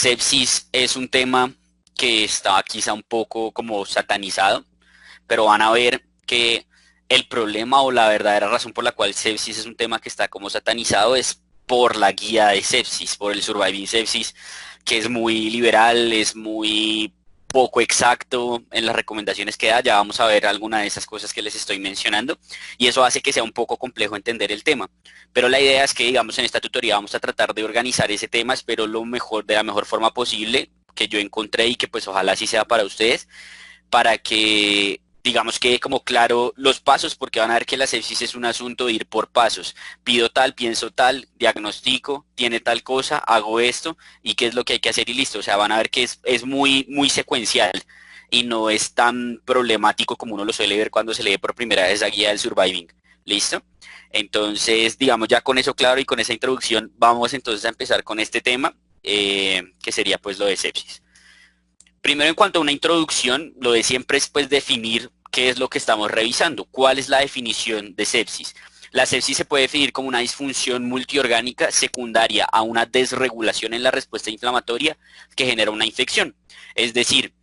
sepsis es un tema que está quizá un poco como satanizado, pero van a ver que el problema o la verdadera razón por la cual sepsis es un tema que está como satanizado es por la guía de sepsis, por el Surviving Sepsis, que es muy liberal, es muy poco exacto en las recomendaciones que da. Ya vamos a ver alguna de esas cosas que les estoy mencionando y eso hace que sea un poco complejo entender el tema. Pero la idea es que, digamos, en esta tutoría vamos a tratar de organizar ese tema, espero lo mejor, de la mejor forma posible que yo encontré y que pues ojalá así sea para ustedes, para que digamos quede como claro los pasos, porque van a ver que la sepsis es un asunto de ir por pasos. Pido tal, pienso tal, diagnostico, tiene tal cosa, hago esto y qué es lo que hay que hacer y listo. O sea, van a ver que es muy, muy secuencial y no es tan problemático como uno lo suele ver cuando se lee por primera vez la guía del surviving. ¿Listo? Entonces, digamos, ya con eso claro y con esa introducción, vamos entonces a empezar con este tema, que sería pues lo de sepsis. Primero, en cuanto a una introducción, lo de siempre es pues definir qué es lo que estamos revisando, cuál es la definición de sepsis. La sepsis se puede definir como una disfunción multiorgánica secundaria a una desregulación en la respuesta inflamatoria que genera una infección. Es decir,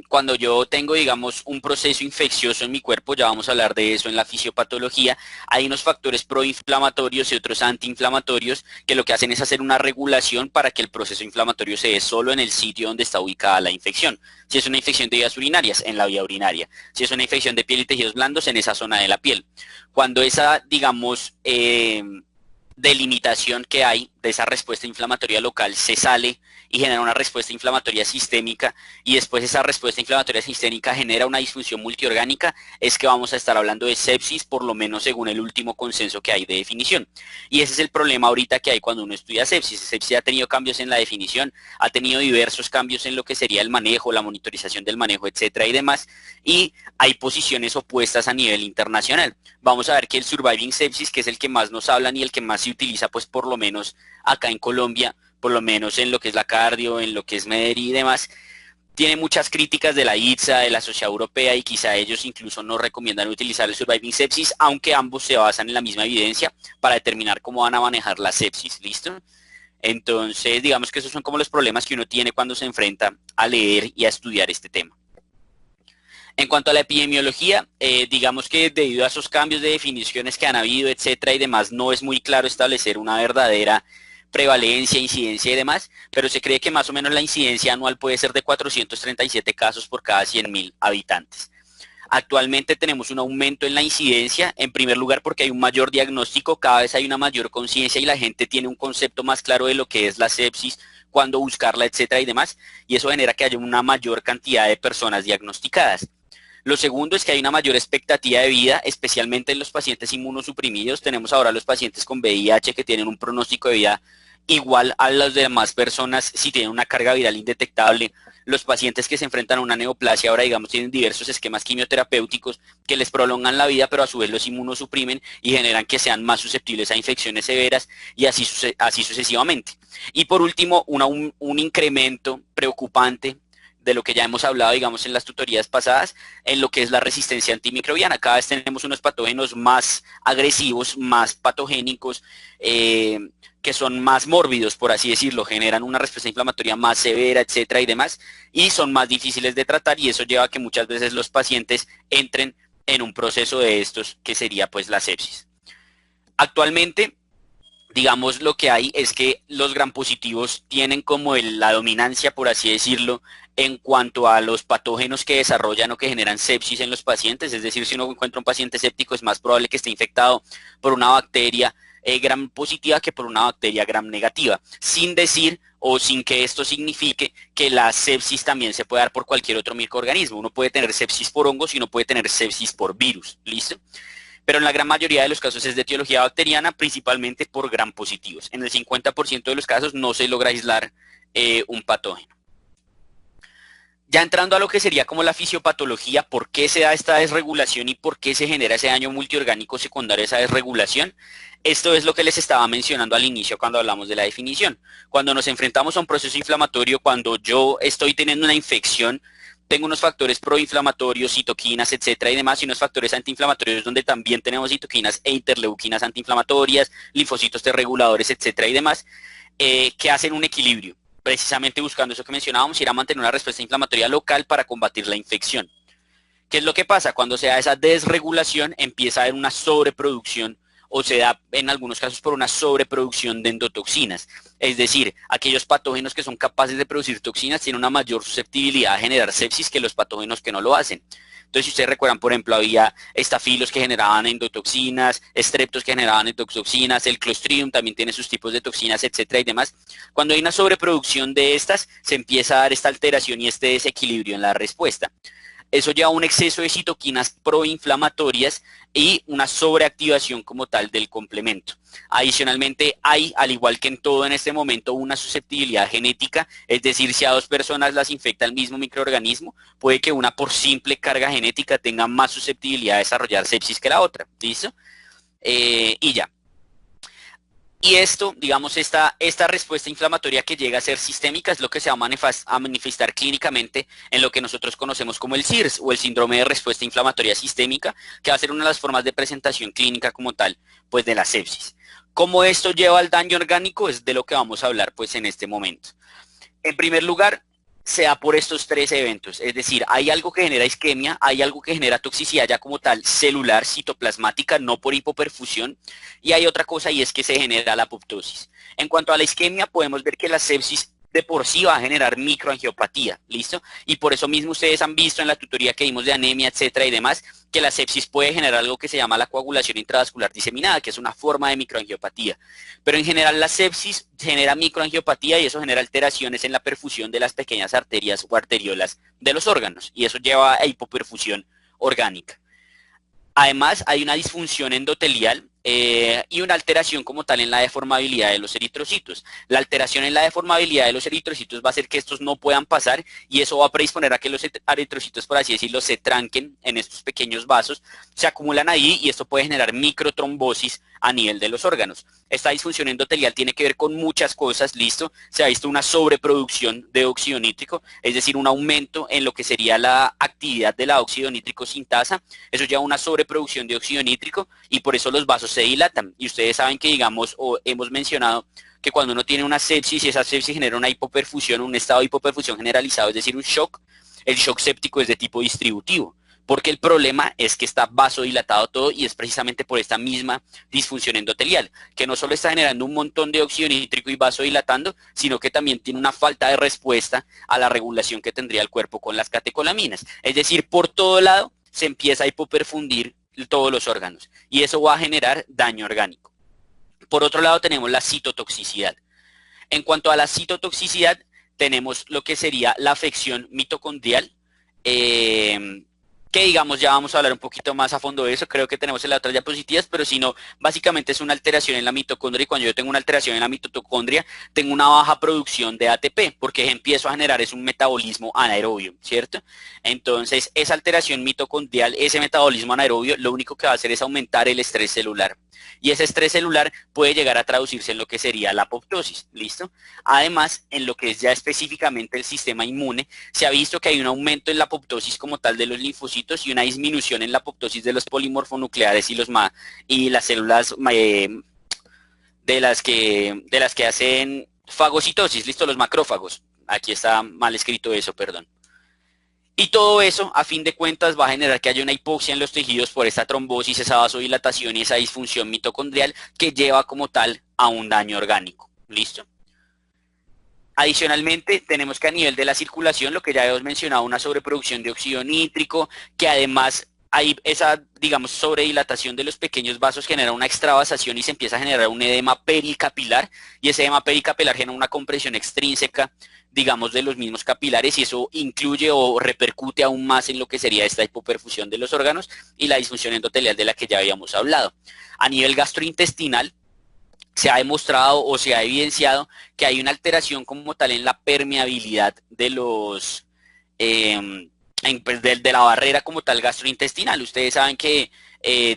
cuando yo tengo, digamos, un proceso infeccioso en mi cuerpo, ya vamos a hablar de eso en la fisiopatología, hay unos factores proinflamatorios y otros antiinflamatorios que lo que hacen es hacer una regulación para que el proceso inflamatorio se dé solo en el sitio donde está ubicada la infección. Si es una infección de vías urinarias, en la vía urinaria. Si es una infección de piel y tejidos blandos, en esa zona de la piel. Cuando esa, digamos, delimitación que hay de esa respuesta inflamatoria local se sale y genera una respuesta inflamatoria sistémica y después esa respuesta inflamatoria sistémica genera una disfunción multiorgánica, es que vamos a estar hablando de sepsis, por lo menos según el último consenso que hay de definición. Y ese es el problema ahorita que hay cuando uno estudia sepsis. Sepsis ha tenido cambios en la definición, ha tenido diversos cambios en lo que sería el manejo, la monitorización del manejo, etcétera y demás, y hay posiciones opuestas a nivel internacional. Vamos a ver que el surviving sepsis, que es el que más nos hablan y el que más se utiliza, pues por lo menos acá en Colombia, por lo menos en lo que es la cardio, en lo que es MEDER y demás, tiene muchas críticas de la ITSA, de la Sociedad Europea y quizá ellos incluso no recomiendan utilizar el surviving sepsis, aunque ambos se basan en la misma evidencia para determinar cómo van a manejar la sepsis, ¿listo? Entonces, digamos que esos son como los problemas que uno tiene cuando se enfrenta a leer y a estudiar este tema. En cuanto a la epidemiología, digamos que debido a esos cambios de definiciones que han habido, etcétera y demás, no es muy claro establecer una verdadera prevalencia, incidencia y demás, pero se cree que más o menos la incidencia anual puede ser de 437 casos por cada 100.000 habitantes. Actualmente tenemos un aumento en la incidencia, en primer lugar porque hay un mayor diagnóstico, cada vez hay una mayor conciencia y la gente tiene un concepto más claro de lo que es la sepsis, cuándo buscarla, etcétera y demás, y eso genera que haya una mayor cantidad de personas diagnosticadas. Lo segundo es que hay una mayor expectativa de vida, especialmente en los pacientes inmunosuprimidos. Tenemos ahora los pacientes con VIH que tienen un pronóstico de vida igual a las demás personas si tienen una carga viral indetectable. Los pacientes que se enfrentan a una neoplasia ahora, digamos, tienen diversos esquemas quimioterapéuticos que les prolongan la vida, pero a su vez los inmunosuprimen y generan que sean más susceptibles a infecciones severas y así sucesivamente. Y por último, un incremento preocupante de lo que ya hemos hablado, digamos, en las tutorías pasadas, en lo que es la resistencia antimicrobiana. Cada vez tenemos unos patógenos más agresivos, más patogénicos, que son más mórbidos, por así decirlo, generan una respuesta inflamatoria más severa, etcétera y demás, y son más difíciles de tratar, y eso lleva a que muchas veces los pacientes entren en un proceso de estos, que sería pues la sepsis. Actualmente, digamos, lo que hay es que los gram positivos tienen como la dominancia, por así decirlo, en cuanto a los patógenos que desarrollan o que generan sepsis en los pacientes. Es decir, si uno encuentra un paciente séptico, es más probable que esté infectado por una bacteria gram positiva que por una bacteria gram negativa, sin decir o sin que esto signifique que la sepsis también se puede dar por cualquier otro microorganismo. Uno puede tener sepsis por hongos y uno puede tener sepsis por virus, ¿listo? Pero en la gran mayoría de los casos es de etiología bacteriana, principalmente por gram positivos. En el 50% de los casos no se logra aislar un patógeno. Ya entrando a lo que sería como la fisiopatología, ¿por qué se da esta desregulación y por qué se genera ese daño multiorgánico secundario a esa desregulación? Esto es lo que les estaba mencionando al inicio cuando hablamos de la definición. Cuando nos enfrentamos a un proceso inflamatorio, cuando yo estoy teniendo una infección, tengo unos factores proinflamatorios, citoquinas, etcétera y demás, y unos factores antiinflamatorios donde también tenemos citoquinas e interleuquinas antiinflamatorias, linfocitos T reguladores, etcétera y demás. que hacen un equilibrio, precisamente buscando eso que mencionábamos, ir a mantener una respuesta inflamatoria local para combatir la infección. ¿Qué es lo que pasa? Cuando se da esa desregulación, empieza a haber una sobreproducción o se da en algunos casos por una sobreproducción de endotoxinas. Es decir, aquellos patógenos que son capaces de producir toxinas tienen una mayor susceptibilidad a generar sepsis que los patógenos que no lo hacen. Entonces, si ustedes recuerdan, por ejemplo, había estafilos que generaban endotoxinas, estreptos que generaban endotoxinas, el Clostridium también tiene sus tipos de toxinas, etcétera y demás. Cuando hay una sobreproducción de estas, se empieza a dar esta alteración y este desequilibrio en la respuesta. Eso lleva a un exceso de citoquinas proinflamatorias y una sobreactivación como tal del complemento. Adicionalmente hay, al igual que en todo en este momento, una susceptibilidad genética, es decir, si a dos personas las infecta el mismo microorganismo, puede que una por simple carga genética tenga más susceptibilidad a desarrollar sepsis que la otra, ¿listo? Y ya. Y esto, digamos, esta respuesta inflamatoria que llega a ser sistémica es lo que se va a manifestar clínicamente en lo que nosotros conocemos como el SIRS o el síndrome de respuesta inflamatoria sistémica, que va a ser una de las formas de presentación clínica como tal, pues de la sepsis. ¿Cómo esto lleva al daño orgánico? Es de lo que vamos a hablar pues en este momento. En primer lugar, se da por estos tres eventos, es decir, hay algo que genera isquemia, hay algo que genera toxicidad ya como tal celular, citoplasmática, no por hipoperfusión, y hay otra cosa y es que se genera la apoptosis. En cuanto a la isquemia, podemos ver que la sepsis de por sí va a generar microangiopatía, ¿listo? Y por eso mismo ustedes han visto en la tutoría que vimos de anemia, etcétera y demás, que la sepsis puede generar algo que se llama la coagulación intravascular diseminada, que es una forma de microangiopatía. Pero en general la sepsis genera microangiopatía y eso genera alteraciones en la perfusión de las pequeñas arterias o arteriolas de los órganos, y eso lleva a hipoperfusión orgánica. Además, hay una disfunción endotelial y una alteración como tal en la deformabilidad de los eritrocitos. La alteración en la deformabilidad de los eritrocitos va a hacer que estos no puedan pasar y eso va a predisponer a que los eritrocitos, por así decirlo, se tranquen en estos pequeños vasos, se acumulan ahí y esto puede generar microtrombosis a nivel de los órganos. Esta disfunción endotelial tiene que ver con muchas cosas, listo. Se ha visto una sobreproducción de óxido nítrico, es decir, un aumento en lo que sería la actividad de la óxido nítrico sintasa. Eso lleva a una sobreproducción de óxido nítrico y por eso los vasos se dilatan. Y ustedes saben que, digamos, o hemos mencionado que cuando uno tiene una sepsis y esa sepsis genera una hipoperfusión, un estado de hipoperfusión generalizado, es decir, un shock, el shock séptico es de tipo distributivo. Porque el problema es que está vasodilatado todo y es precisamente por esta misma disfunción endotelial, que no solo está generando un montón de óxido nítrico y vasodilatando, sino que también tiene una falta de respuesta a la regulación que tendría el cuerpo con las catecolaminas. Es decir, por todo lado se empieza a hipoperfundir todos los órganos y eso va a generar daño orgánico. Por otro lado tenemos la citotoxicidad. En cuanto a la citotoxicidad, tenemos lo que sería la afección mitocondrial, que digamos ya vamos a hablar un poquito más a fondo de eso, creo que tenemos en las otras diapositivas, pero si no, básicamente es una alteración en la mitocondria y cuando yo tengo una alteración en la mitocondria, tengo una baja producción de ATP, porque empiezo a generar es un metabolismo anaerobio, ¿cierto? Entonces, esa alteración mitocondrial, ese metabolismo anaerobio, lo único que va a hacer es aumentar el estrés celular. Y ese estrés celular puede llegar a traducirse en lo que sería la apoptosis, ¿listo? Además, en lo que es ya específicamente el sistema inmune, se ha visto que hay un aumento en la apoptosis como tal de los linfocitos y una disminución en la apoptosis de los polimorfonucleares y las células de las que hacen fagocitosis, ¿listo? Los macrófagos. Aquí está mal escrito eso, perdón. Y todo eso, a fin de cuentas, va a generar que haya una hipoxia en los tejidos por esta trombosis, esa vasodilatación y esa disfunción mitocondrial que lleva como tal a un daño orgánico. ¿Listo? Adicionalmente, tenemos que a nivel de la circulación, lo que ya hemos mencionado, una sobreproducción de óxido nítrico, que además hay esa, digamos, sobredilatación de los pequeños vasos genera una extravasación y se empieza a generar un edema pericapilar, y ese edema pericapilar genera una compresión extrínseca, digamos, de los mismos capilares, y eso incluye o repercute aún más en lo que sería esta hipoperfusión de los órganos y la disfunción endotelial de la que ya habíamos hablado. A nivel gastrointestinal, se ha demostrado o se ha evidenciado que hay una alteración como tal en la permeabilidad de los de la barrera como tal gastrointestinal. Ustedes saben que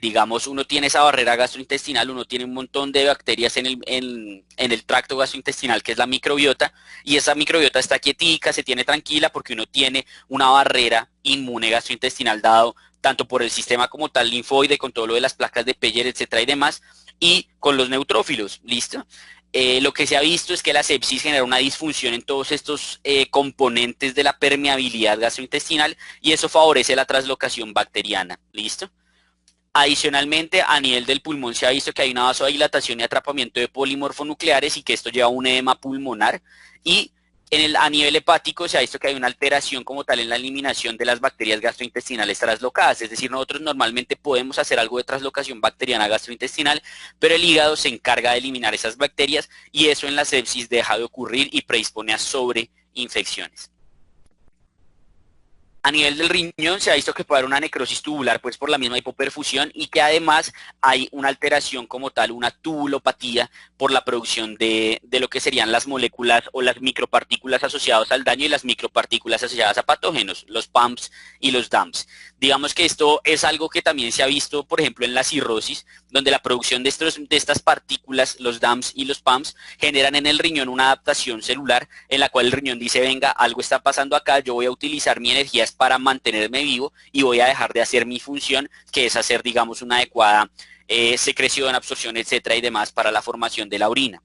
digamos uno tiene esa barrera gastrointestinal, uno tiene un montón de bacterias en el tracto gastrointestinal que es la microbiota y esa microbiota está quietica, se tiene tranquila porque uno tiene una barrera inmune gastrointestinal dado tanto por el sistema como tal linfoide con todo lo de las placas de Peyer, etcétera y demás, y con los neutrófilos, ¿listo? Lo que se ha visto es que la sepsis genera una disfunción en todos estos componentes de la permeabilidad gastrointestinal y eso favorece la translocación bacteriana. ¿Listo? Adicionalmente, a nivel del pulmón se ha visto que hay una vasodilatación y atrapamiento de polimorfonucleares y que esto lleva a un edema pulmonar. Y a nivel hepático se ha visto que hay una alteración como tal en la eliminación de las bacterias gastrointestinales traslocadas. Es decir, nosotros normalmente podemos hacer algo de traslocación bacteriana gastrointestinal, pero el hígado se encarga de eliminar esas bacterias y eso en la sepsis deja de ocurrir y predispone a sobreinfecciones. A nivel del riñón se ha visto que puede haber una necrosis tubular pues por la misma hipoperfusión y que además hay una alteración como tal, una tubulopatía por la producción de lo que serían las moléculas o las micropartículas asociadas al daño y las micropartículas asociadas a patógenos, los PAMPs y los DAMPs. Digamos que esto es algo que también se ha visto, por ejemplo, en la cirrosis, donde la producción de estas partículas, los DAMPs y los PAMPs, generan en el riñón una adaptación celular en la cual el riñón dice, venga, algo está pasando acá, yo voy a utilizar mi energía para mantenerme vivo y voy a dejar de hacer mi función, que es hacer, digamos, una adecuada secreción, absorción, etcétera y demás para la formación de la orina.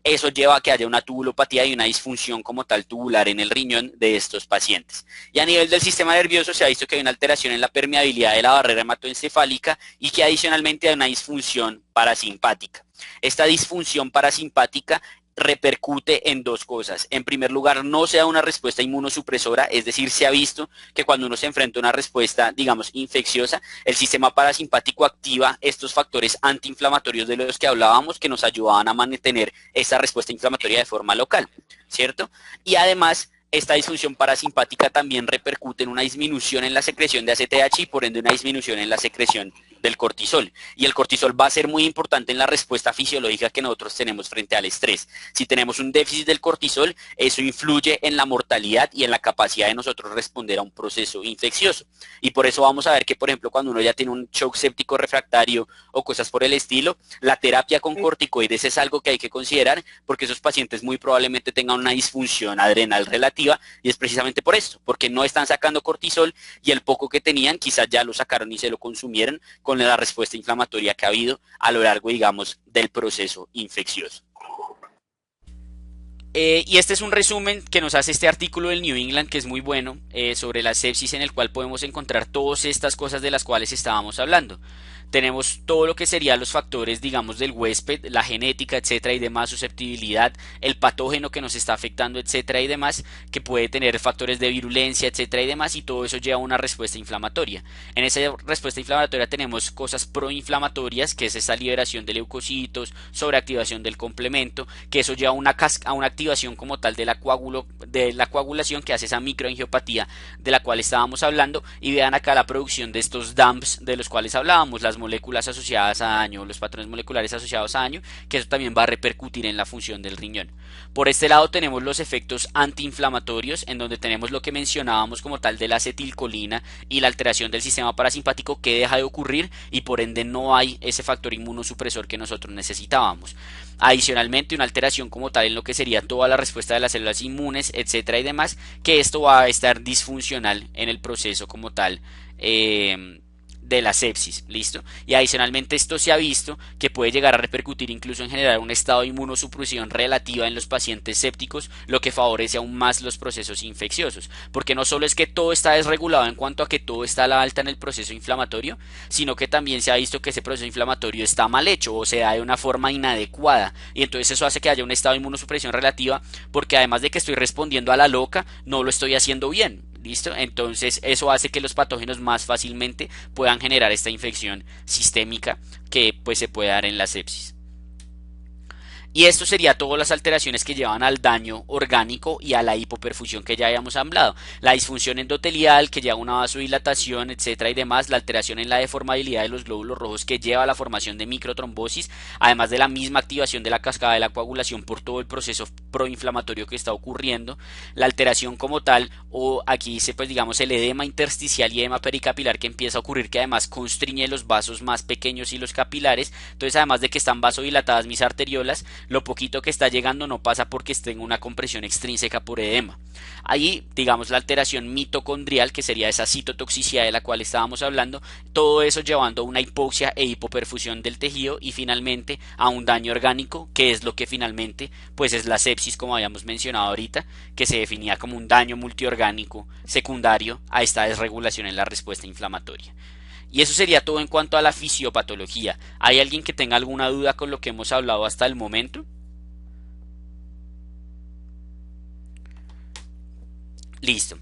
Eso lleva a que haya una tubulopatía y una disfunción como tal tubular en el riñón de estos pacientes. Y a nivel del sistema nervioso se ha visto que hay una alteración en la permeabilidad de la barrera hematoencefálica y que adicionalmente hay una disfunción parasimpática. Esta disfunción parasimpática repercute en dos cosas. En primer lugar, no se da una respuesta inmunosupresora, es decir, se ha visto que cuando uno se enfrenta a una respuesta, digamos, infecciosa, el sistema parasimpático activa estos factores antiinflamatorios de los que hablábamos que nos ayudaban a mantener esa respuesta inflamatoria de forma local, ¿cierto? Y además, esta disfunción parasimpática también repercute en una disminución en la secreción de ACTH y por ende una disminución en la secreción del cortisol. Y el cortisol va a ser muy importante en la respuesta fisiológica que nosotros tenemos frente al estrés. Si tenemos un déficit del cortisol, eso influye en la mortalidad y en la capacidad de nosotros responder a un proceso infeccioso. Y por eso vamos a ver que, por ejemplo, cuando uno ya tiene un shock séptico refractario o cosas por el estilo, la terapia con corticoides es algo que hay que considerar porque esos pacientes muy probablemente tengan una disfunción adrenal relativa y es precisamente por esto, porque no están sacando cortisol y el poco que tenían quizás ya lo sacaron y se lo consumieron con la respuesta inflamatoria que ha habido a lo largo, digamos, del proceso infeccioso. Y este es un resumen que nos hace este artículo del New England, que es muy bueno, sobre la sepsis, en el cual podemos encontrar todas estas cosas de las cuales estábamos hablando. Tenemos todo lo que serían los factores, digamos, del huésped, la genética, etcétera y demás, susceptibilidad, el patógeno que nos está afectando, etcétera y demás, que puede tener factores de virulencia, etcétera y demás, y todo eso lleva a una respuesta inflamatoria. En esa respuesta inflamatoria tenemos cosas proinflamatorias, que es esta liberación de leucocitos, sobreactivación del complemento, que eso lleva a una activación como tal de la coagulación que hace esa microangiopatía de la cual estábamos hablando, y vean acá la producción de estos DAMPs de los cuales hablábamos, las moléculas asociadas a daño, los patrones moleculares asociados a daño, que eso también va a repercutir en la función del riñón. Por este lado tenemos los efectos antiinflamatorios, en donde tenemos lo que mencionábamos como tal de la acetilcolina y la alteración del sistema parasimpático que deja de ocurrir y por ende no hay ese factor inmunosupresor que nosotros necesitábamos. Adicionalmente, una alteración como tal en lo que sería toda la respuesta de las células inmunes, etcétera y demás, que esto va a estar disfuncional en el proceso como tal de la sepsis, ¿listo? Y adicionalmente esto se ha visto que puede llegar a repercutir incluso en generar un estado de inmunosupresión relativa en los pacientes sépticos, lo que favorece aún más los procesos infecciosos, porque no solo es que todo está desregulado en cuanto a que todo está a la alta en el proceso inflamatorio, sino que también se ha visto que ese proceso inflamatorio está mal hecho o se da de una forma inadecuada, y entonces eso hace que haya un estado de inmunosupresión relativa, porque además de que estoy respondiendo a la loca, no lo estoy haciendo bien. ¿Listo? Entonces eso hace que los patógenos más fácilmente puedan generar esta infección sistémica que pues se puede dar en la sepsis. Y esto sería todas las alteraciones que llevan al daño orgánico y a la hipoperfusión que ya habíamos hablado. La disfunción endotelial que lleva a una vasodilatación, etcétera y demás. La alteración en la deformabilidad de los glóbulos rojos que lleva a la formación de microtrombosis. Además de la misma activación de la cascada de la coagulación por todo el proceso proinflamatorio que está ocurriendo. La alteración como tal, o aquí dice pues digamos el edema intersticial y edema pericapilar que empieza a ocurrir, que además constriñe los vasos más pequeños y los capilares. Entonces además de que están vasodilatadas mis arteriolas, lo poquito que está llegando no pasa porque esté en una compresión extrínseca por edema. Ahí, digamos, la alteración mitocondrial, que sería esa citotoxicidad de la cual estábamos hablando, todo eso llevando a una hipoxia e hipoperfusión del tejido y finalmente a un daño orgánico, que es lo que finalmente pues es la sepsis, como habíamos mencionado ahorita, que se definía como un daño multiorgánico secundario a esta desregulación en la respuesta inflamatoria. Y eso sería todo en cuanto a la fisiopatología. ¿Hay alguien que tenga alguna duda con lo que hemos hablado hasta el momento? Listo.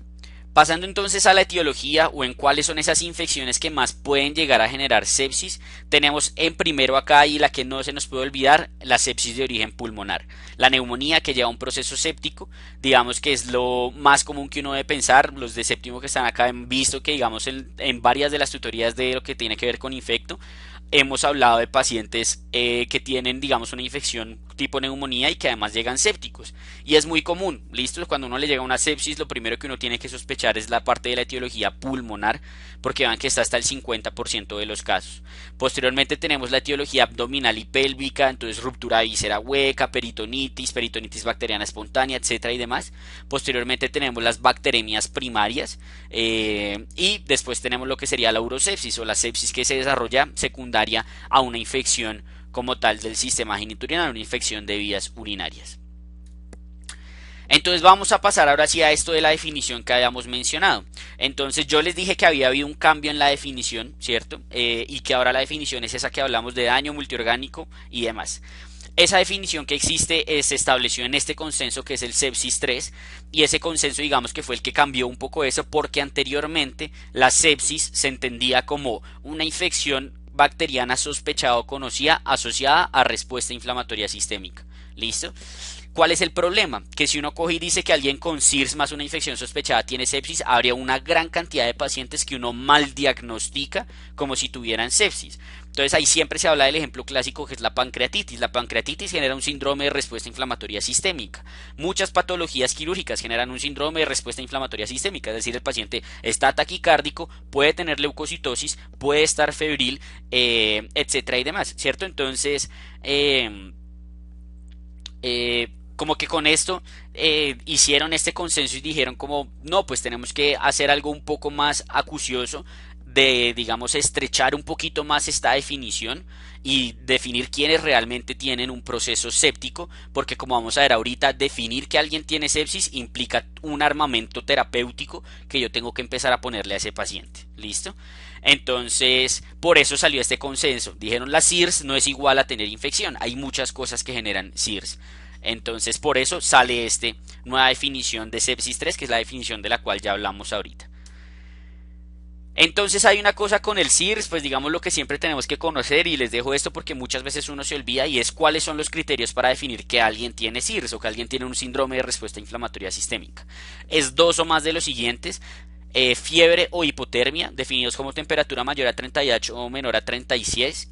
Pasando entonces a la etiología o en cuáles son esas infecciones que más pueden llegar a generar sepsis, tenemos en primero acá y la que no se nos puede olvidar, la sepsis de origen pulmonar. La neumonía que lleva un proceso séptico, digamos que es lo más común que uno debe pensar. Los de séptimo que están acá han visto que digamos en varias de las tutorías de lo que tiene que ver con infecto, hemos hablado de pacientes que tienen, digamos, una infección tipo neumonía y que además llegan sépticos. Y es muy común, ¿listo? Cuando uno le llega una sepsis, lo primero que uno tiene que sospechar es la parte de la etiología pulmonar, porque vean que está hasta el 50% de los casos. Posteriormente tenemos la etiología abdominal y pélvica, entonces ruptura de víscera hueca, peritonitis bacteriana espontánea, etcétera y demás. Posteriormente tenemos las bacteremias primarias y después tenemos lo que sería la urosepsis o la sepsis que se desarrolla secundaria a una infección como tal del sistema genitourinario, una infección de vías urinarias. Entonces vamos a pasar ahora sí a esto de la definición que habíamos mencionado. Entonces yo les dije que había habido un cambio en la definición, ¿cierto? Y que ahora la definición es esa que hablamos de daño multiorgánico y demás. Esa definición que existe se estableció en este consenso que es el sepsis 3 y ese consenso digamos que fue el que cambió un poco eso porque anteriormente la sepsis se entendía como una infección bacteriana sospechada o conocida asociada a respuesta inflamatoria sistémica. ¿Listo? ¿Cuál es el problema? Que si uno coge y dice que alguien con SIRS más una infección sospechada tiene sepsis, habría una gran cantidad de pacientes que uno mal diagnostica como si tuvieran sepsis. Entonces ahí siempre se habla del ejemplo clásico que es la pancreatitis. La pancreatitis genera un síndrome de respuesta inflamatoria sistémica. Muchas patologías quirúrgicas generan un síndrome de respuesta inflamatoria sistémica, es decir, el paciente está taquicárdico, puede tener leucocitosis, puede estar febril, etcétera y demás, ¿cierto? Entonces, como que con esto hicieron este consenso y dijeron como no, pues tenemos que hacer algo un poco más acucioso de, digamos, estrechar un poquito más esta definición y definir quiénes realmente tienen un proceso séptico, porque como vamos a ver ahorita, definir que alguien tiene sepsis implica un armamento terapéutico que yo tengo que empezar a ponerle a ese paciente. ¿Listo? Entonces, por eso salió este consenso. Dijeron la SIRS no es igual a tener infección, hay muchas cosas que generan SIRS. Entonces, por eso sale esta nueva definición de sepsis 3, que es la definición de la cual ya hablamos ahorita. Entonces hay una cosa con el SIRS, pues digamos lo que siempre tenemos que conocer y les dejo esto porque muchas veces uno se olvida y es cuáles son los criterios para definir que alguien tiene SIRS o que alguien tiene un síndrome de respuesta inflamatoria sistémica. Es dos o más de los siguientes. Fiebre o hipotermia, definidos como temperatura mayor a 38 o menor a 36,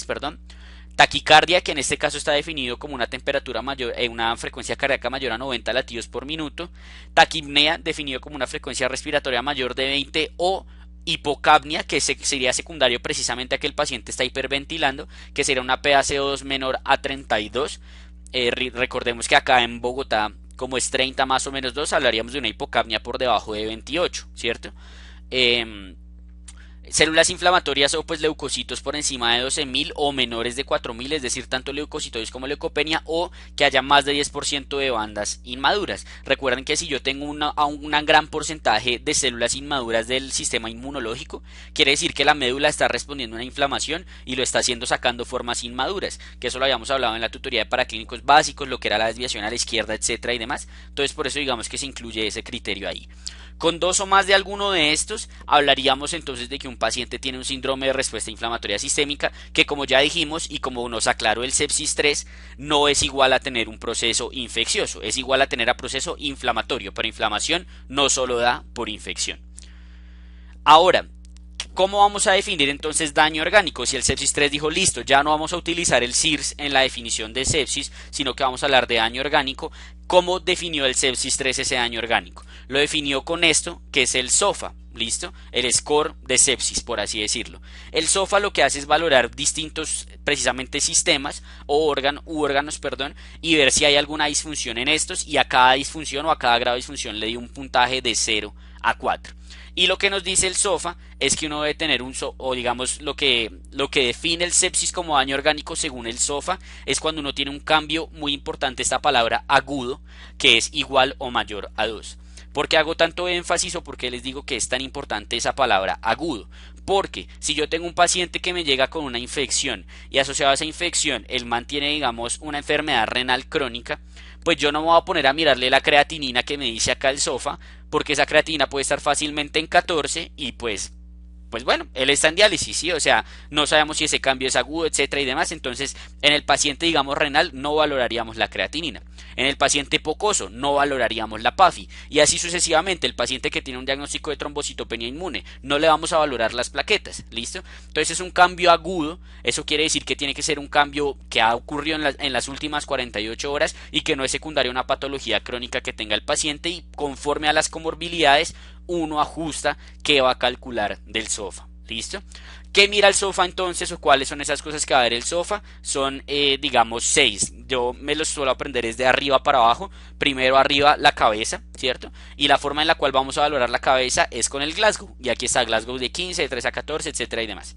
perdón. Taquicardia, que en este caso está definido como una temperatura mayor, una frecuencia cardíaca mayor a 90 latidos por minuto. Taquipnea, definido como una frecuencia respiratoria mayor de 20 o hipocapnia, que sería secundario precisamente a que el paciente está hiperventilando, que sería una PaCO2 menor a 32. Recordemos que acá en Bogotá, como es 30 más o menos 2, hablaríamos de una hipocapnia por debajo de 28, ¿cierto? Células inflamatorias o pues leucocitos por encima de 12.000 o menores de 4.000, es decir, tanto leucocitosis como leucopenia, o que haya más de 10% de bandas inmaduras. Recuerden que si yo tengo un gran porcentaje de células inmaduras del sistema inmunológico, quiere decir que la médula está respondiendo a una inflamación y lo está haciendo sacando formas inmaduras, que eso lo habíamos hablado en la tutoría de paraclínicos básicos, lo que era la desviación a la izquierda, etcétera y demás. Entonces por eso digamos que se incluye ese criterio ahí. Con dos o más de alguno de estos, hablaríamos entonces de que un paciente tiene un síndrome de respuesta inflamatoria sistémica, que como ya dijimos y como nos aclaró el sepsis 3, no es igual a tener un proceso infeccioso, es igual a tener a proceso inflamatorio, pero inflamación no solo da por infección. Ahora, ¿cómo vamos a definir entonces daño orgánico? Si el sepsis 3 dijo listo, ya no vamos a utilizar el SIRS en la definición de sepsis, sino que vamos a hablar de daño orgánico. ¿Cómo definió el sepsis 3 ese daño orgánico? Lo definió con esto, que es el SOFA. ¿listo? El score de sepsis, por así decirlo. El SOFA lo que hace es valorar distintos, precisamente, sistemas o órganos, perdón, y ver si hay alguna disfunción en estos, y a cada disfunción o a cada grado de disfunción le dio un puntaje de 0 a 4. Y lo que nos dice el SOFA es que uno debe tener o digamos lo que define el sepsis como daño orgánico según el SOFA es cuando uno tiene un cambio muy importante, esta palabra agudo, que es igual o mayor a 2. ¿Por qué hago tanto énfasis o por qué les digo que es tan importante esa palabra agudo? Porque si yo tengo un paciente que me llega con una infección y asociado a esa infección él mantiene, digamos, una enfermedad renal crónica, pues yo no me voy a poner a mirarle la creatinina que me dice acá el SOFA, porque esa creatinina puede estar fácilmente en 14 y pues bueno, él está en diálisis, ¿sí? O sea, no sabemos si ese cambio es agudo, etcétera y demás. Entonces, en el paciente, digamos, renal, no valoraríamos la creatinina. En el paciente pocoso, no valoraríamos la PAFI. Y así sucesivamente, el paciente que tiene un diagnóstico de trombocitopenia inmune, no le vamos a valorar las plaquetas, ¿listo? Entonces, es un cambio agudo. Eso quiere decir que tiene que ser un cambio que ha ocurrido en las últimas 48 horas y que no es secundario a una patología crónica que tenga el paciente, y conforme a las comorbilidades, uno ajusta qué va a calcular del SOFA. ¿Listo? ¿Qué mira el SOFA entonces, o cuáles son esas cosas que va a ver el SOFA? Son, digamos, 6. Yo me los suelo aprender desde arriba para abajo. Primero arriba la cabeza, ¿cierto? Y la forma en la cual vamos a valorar la cabeza es con el Glasgow. Y aquí está Glasgow de 15, de 3 a 14, etcétera y demás.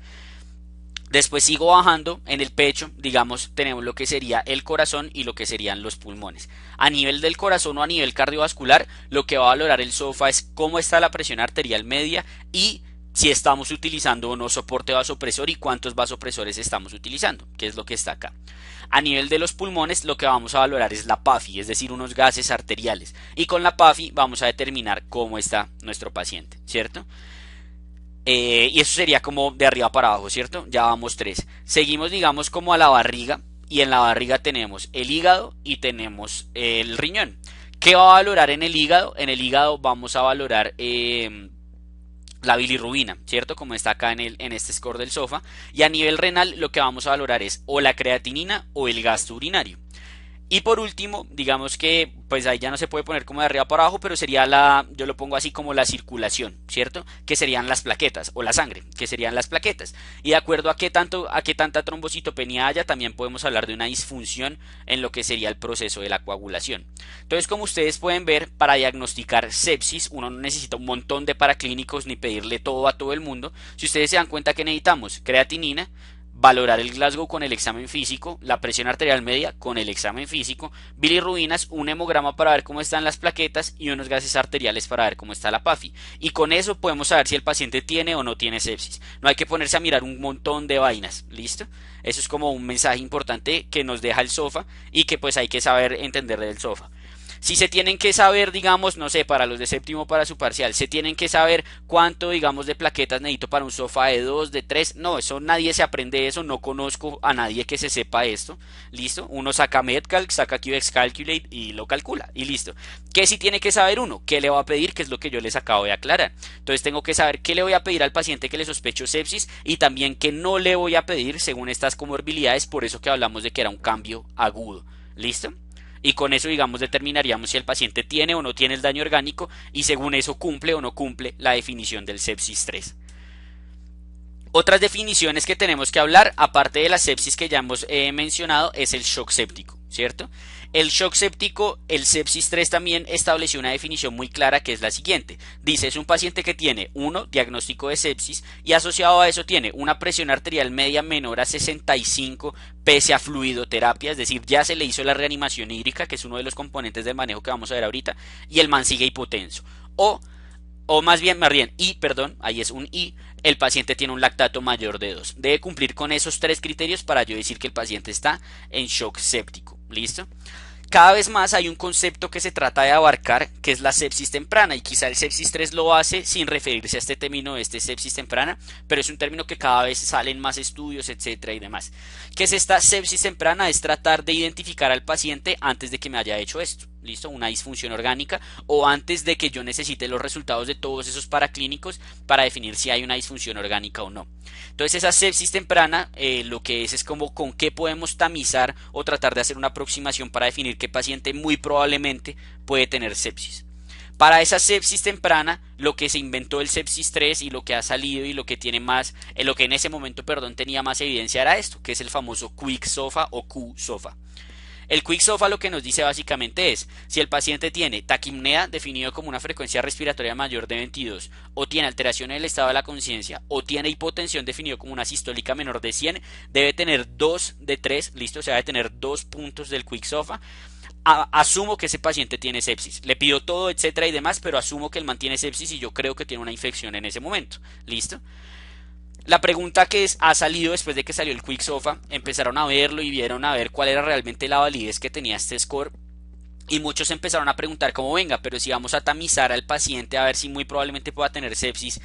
Después sigo bajando en el pecho, digamos, tenemos lo que sería el corazón y lo que serían los pulmones. A nivel del corazón o a nivel cardiovascular, lo que va a valorar el SOFA es cómo está la presión arterial media y si estamos utilizando o no soporte vasopresor y cuántos vasopresores estamos utilizando, que es lo que está acá. A nivel de los pulmones, lo que vamos a valorar es la PAFI, es decir, unos gases arteriales. Y con la PAFI vamos a determinar cómo está nuestro paciente, ¿cierto? Y eso sería como de arriba para abajo, ¿cierto? Ya vamos 3. Seguimos, digamos, como a la barriga. Y en la barriga tenemos el hígado y tenemos el riñón. ¿Qué va a valorar en el hígado? En el hígado vamos a valorar la bilirrubina, ¿cierto? Como está acá en este score del SOFA. Y a nivel renal lo que vamos a valorar es o la creatinina o el gasto urinario. Y por último, digamos que pues ahí ya no se puede poner como de arriba para abajo, pero sería yo lo pongo así como la circulación, ¿cierto? Que serían las plaquetas, o la sangre, que serían las plaquetas. Y de acuerdo a qué tanta trombocitopenia haya, también podemos hablar de una disfunción en lo que sería el proceso de la coagulación. Entonces, como ustedes pueden ver, para diagnosticar sepsis, uno no necesita un montón de paraclínicos ni pedirle todo a todo el mundo. Si ustedes se dan cuenta que necesitamos creatinina, valorar el Glasgow con el examen físico, la presión arterial media con el examen físico, bilirrubinas, un hemograma para ver cómo están las plaquetas y unos gases arteriales para ver cómo está la PAFI. Y con eso podemos saber si el paciente tiene o no tiene sepsis. No hay que ponerse a mirar un montón de vainas, ¿listo? Eso es como un mensaje importante que nos deja el SOFA y que pues hay que saber entender del SOFA. Si se tienen que saber, digamos, no sé, para los de séptimo para su parcial, se tienen que saber cuánto, digamos, de plaquetas necesito para un SOFA de 2, de 3, no, eso nadie se aprende eso, no conozco a nadie que se sepa esto, listo, uno saca MedCalc, saca QX Calculate y lo calcula, y listo. ¿Qué sí tiene que saber uno? ¿Qué le va a pedir? Que es lo que yo les acabo de aclarar. Entonces tengo que saber qué le voy a pedir al paciente que le sospecho sepsis y también qué no le voy a pedir según estas comorbilidades, por eso que hablamos de que era un cambio agudo, ¿listo? Y con eso, digamos, determinaríamos si el paciente tiene o no tiene el daño orgánico y según eso cumple o no cumple la definición del sepsis 3. Otras definiciones que tenemos que hablar, aparte de la sepsis que ya hemos mencionado, es el shock séptico, ¿cierto? El shock séptico, el sepsis 3 también estableció una definición muy clara que es la siguiente. Dice, es un paciente que tiene, diagnóstico de sepsis y asociado a eso tiene una presión arterial media menor a 65 pese a fluidoterapia, es decir, ya se le hizo la reanimación hídrica, que es uno de los componentes del manejo que vamos a ver ahorita, y el man sigue hipotenso. O más bien, ahí es un I, el paciente tiene un lactato mayor de 2. Debe cumplir con esos 3 criterios para yo decir que el paciente está en shock séptico. ¿Listo? Cada vez más hay un concepto que se trata de abarcar, que es la sepsis temprana, y quizá el sepsis 3 lo hace sin referirse a este término de sepsis temprana, pero es un término que cada vez salen más estudios, etcétera y demás. ¿Qué es esta sepsis temprana? Es tratar de identificar al paciente antes de que me haya hecho esto. ¿Listo? Una disfunción orgánica o antes de que yo necesite los resultados de todos esos paraclínicos para definir si hay una disfunción orgánica o no. Entonces esa sepsis temprana lo que es como con qué podemos tamizar o tratar de hacer una aproximación para definir qué paciente muy probablemente puede tener sepsis. Para esa sepsis temprana, lo que se inventó el sepsis 3 y lo que ha salido y lo que tiene más, lo que en ese momento, perdón, tenía más evidencia era esto, que es el famoso Quick SOFA o Q-SOFA. El Quick SOFA lo que nos dice básicamente es, si el paciente tiene taquipnea definido como una frecuencia respiratoria mayor de 22, o tiene alteración en el estado de la conciencia, o tiene hipotensión definido como una sistólica menor de 100, debe tener 2 de 3, listo, o sea, debe tener 2 puntos del Quick SOFA. Asumo que ese paciente tiene sepsis, le pido todo, etcétera y demás, pero asumo que él mantiene sepsis y yo creo que tiene una infección en ese momento, listo. La pregunta que ha salido después de que salió el Quick SOFA, empezaron a verlo y vieron a ver cuál era realmente la validez que tenía este score. Y muchos empezaron a preguntar como venga, pero si vamos a tamizar al paciente a ver si muy probablemente pueda tener sepsis,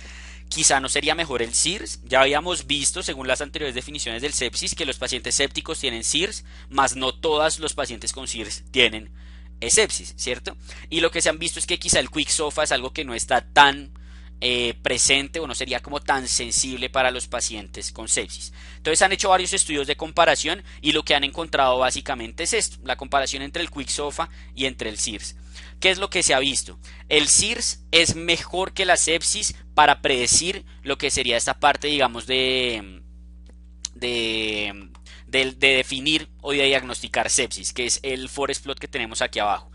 quizá no sería mejor el SIRS. Ya habíamos visto, según las anteriores definiciones del sepsis, que los pacientes sépticos tienen SIRS, más no todos los pacientes con SIRS tienen sepsis, ¿cierto? Y lo que se han visto es que quizá el Quick SOFA es algo que no está tan presente o no sería como tan sensible para los pacientes con sepsis. Entonces han hecho varios estudios de comparación y lo que han encontrado básicamente es esto, la comparación entre el Quick SOFA y entre el SIRS. ¿Qué es lo que se ha visto? El SIRS es mejor que la sepsis para predecir lo que sería esta parte, digamos, de definir o de diagnosticar sepsis, que es el forest plot que tenemos aquí abajo.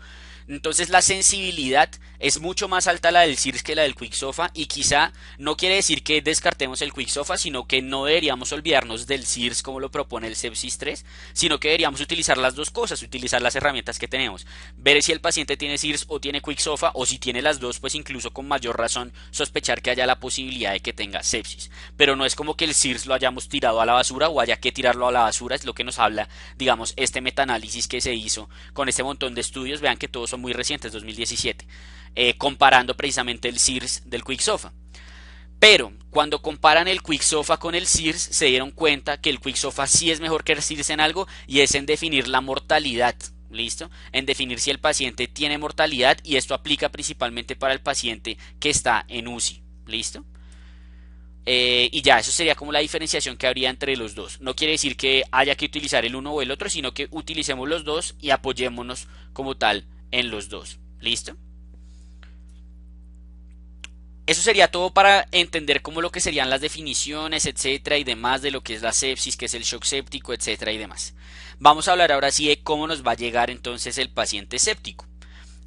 Entonces la sensibilidad es mucho más alta la del SIRS que la del Quick SOFA, y quizá no quiere decir que descartemos el Quick SOFA, sino que no deberíamos olvidarnos del SIRS como lo propone el sepsis 3, sino que deberíamos utilizar las dos cosas, utilizar las herramientas que tenemos, ver si el paciente tiene SIRS o tiene Quick SOFA, o si tiene las dos, pues incluso con mayor razón sospechar que haya la posibilidad de que tenga sepsis. Pero no es como que el SIRS lo hayamos tirado a la basura o haya que tirarlo a la basura, es lo que nos habla, digamos, este metaanálisis que se hizo con este montón de estudios. Vean que todos son muy recientes, 2017, comparando precisamente el SIRS del Quick SOFA. Pero cuando comparan el Quick SOFA con el SIRS, se dieron cuenta que el Quick SOFA sí es mejor que el SIRS en algo, y es en definir la mortalidad. ¿Listo? En definir si el paciente tiene mortalidad, y esto aplica principalmente para el paciente que está en UCI. ¿Listo? Y ya, eso sería como la diferenciación que habría entre los dos. No quiere decir que haya que utilizar el uno o el otro, sino que utilicemos los dos y apoyémonos como tal en los dos. ¿Listo? Eso sería todo para entender cómo lo que serían las definiciones, etcétera, y demás de lo que es la sepsis, que es el shock séptico, etcétera, y demás. Vamos a hablar ahora sí de cómo nos va a llegar entonces el paciente séptico.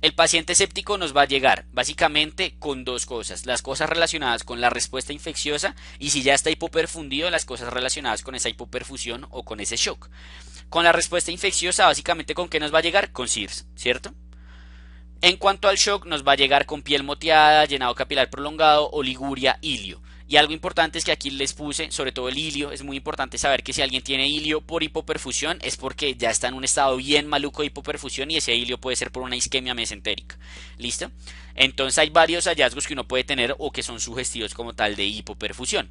El paciente séptico nos va a llegar básicamente con dos cosas: las cosas relacionadas con la respuesta infecciosa, y si ya está hipoperfundido, las cosas relacionadas con esa hipoperfusión o con ese shock. Con la respuesta infecciosa, básicamente, ¿con qué nos va a llegar? Con SIRS, ¿cierto? En cuanto al shock, nos va a llegar con piel moteada, llenado capilar prolongado, oliguria, ilio. Y algo importante es que aquí les puse, sobre todo el ilio, es muy importante saber que si alguien tiene ilio por hipoperfusión es porque ya está en un estado bien maluco de hipoperfusión, y ese ilio puede ser por una isquemia mesentérica. ¿Listo? Entonces hay varios hallazgos que uno puede tener o que son sugestivos como tal de hipoperfusión.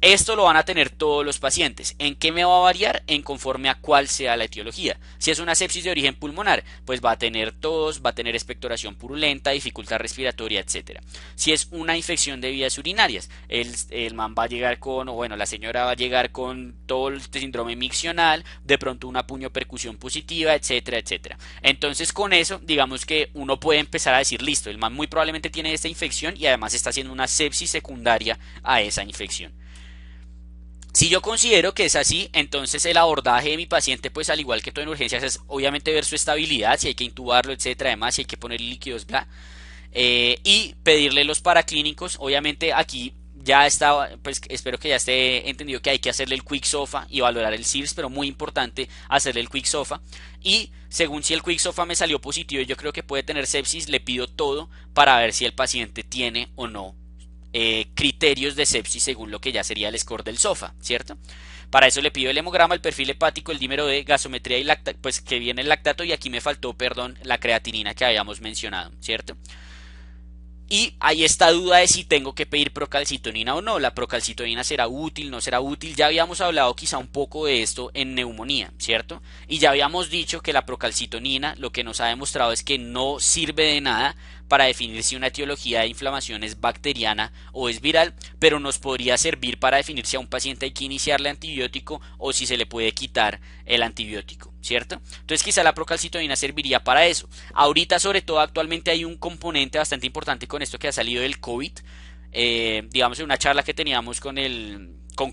Esto lo van a tener todos los pacientes. ¿En qué me va a variar? En conforme a cuál sea la etiología. Si es una sepsis de origen pulmonar, pues va a tener tos, va a tener expectoración purulenta, dificultad respiratoria, etc. Si es una infección de vías urinarias, el man va a llegar con, o bueno, la señora va a llegar con todo el síndrome miccional, de pronto una puñopercusión positiva, etcétera, etcétera. Entonces con eso, digamos que uno puede empezar a decir, listo, el man muy probablemente tiene esta infección y además está haciendo una sepsis secundaria a esa infección. Si yo considero que es así, entonces el abordaje de mi paciente, pues al igual que todo en urgencias, es obviamente ver su estabilidad, si hay que intubarlo, etcétera, además si hay que ponerle líquidos, bla, y pedirle los paraclínicos. Obviamente aquí ya está, pues espero que ya esté entendido que hay que hacerle el Quick SOFA y valorar el SIRS, pero muy importante hacerle el Quick SOFA. Y según si el Quick SOFA me salió positivo y yo creo que puede tener sepsis, le pido todo para ver si el paciente tiene o no criterios de sepsis según lo que ya sería el score del SOFA, ¿cierto? Para eso le pido el hemograma, el perfil hepático, el dímero D, gasometría y pues que viene el lactato, y aquí me faltó, perdón, la creatinina que habíamos mencionado, ¿cierto? Y hay esta duda de si tengo que pedir procalcitonina o no. La procalcitonina será útil, no será útil. Ya habíamos hablado quizá un poco de esto en neumonía, ¿cierto? Y ya habíamos dicho que la procalcitonina lo que nos ha demostrado es que no sirve de nada para definir si una etiología de inflamación es bacteriana o es viral, pero nos podría servir para definir si a un paciente hay que iniciarle antibiótico o si se le puede quitar el antibiótico, ¿cierto? Entonces quizá la procalcitonina serviría para eso. Ahorita, sobre todo, actualmente hay un componente bastante importante con esto que ha salido del COVID. Digamos, en una charla que teníamos con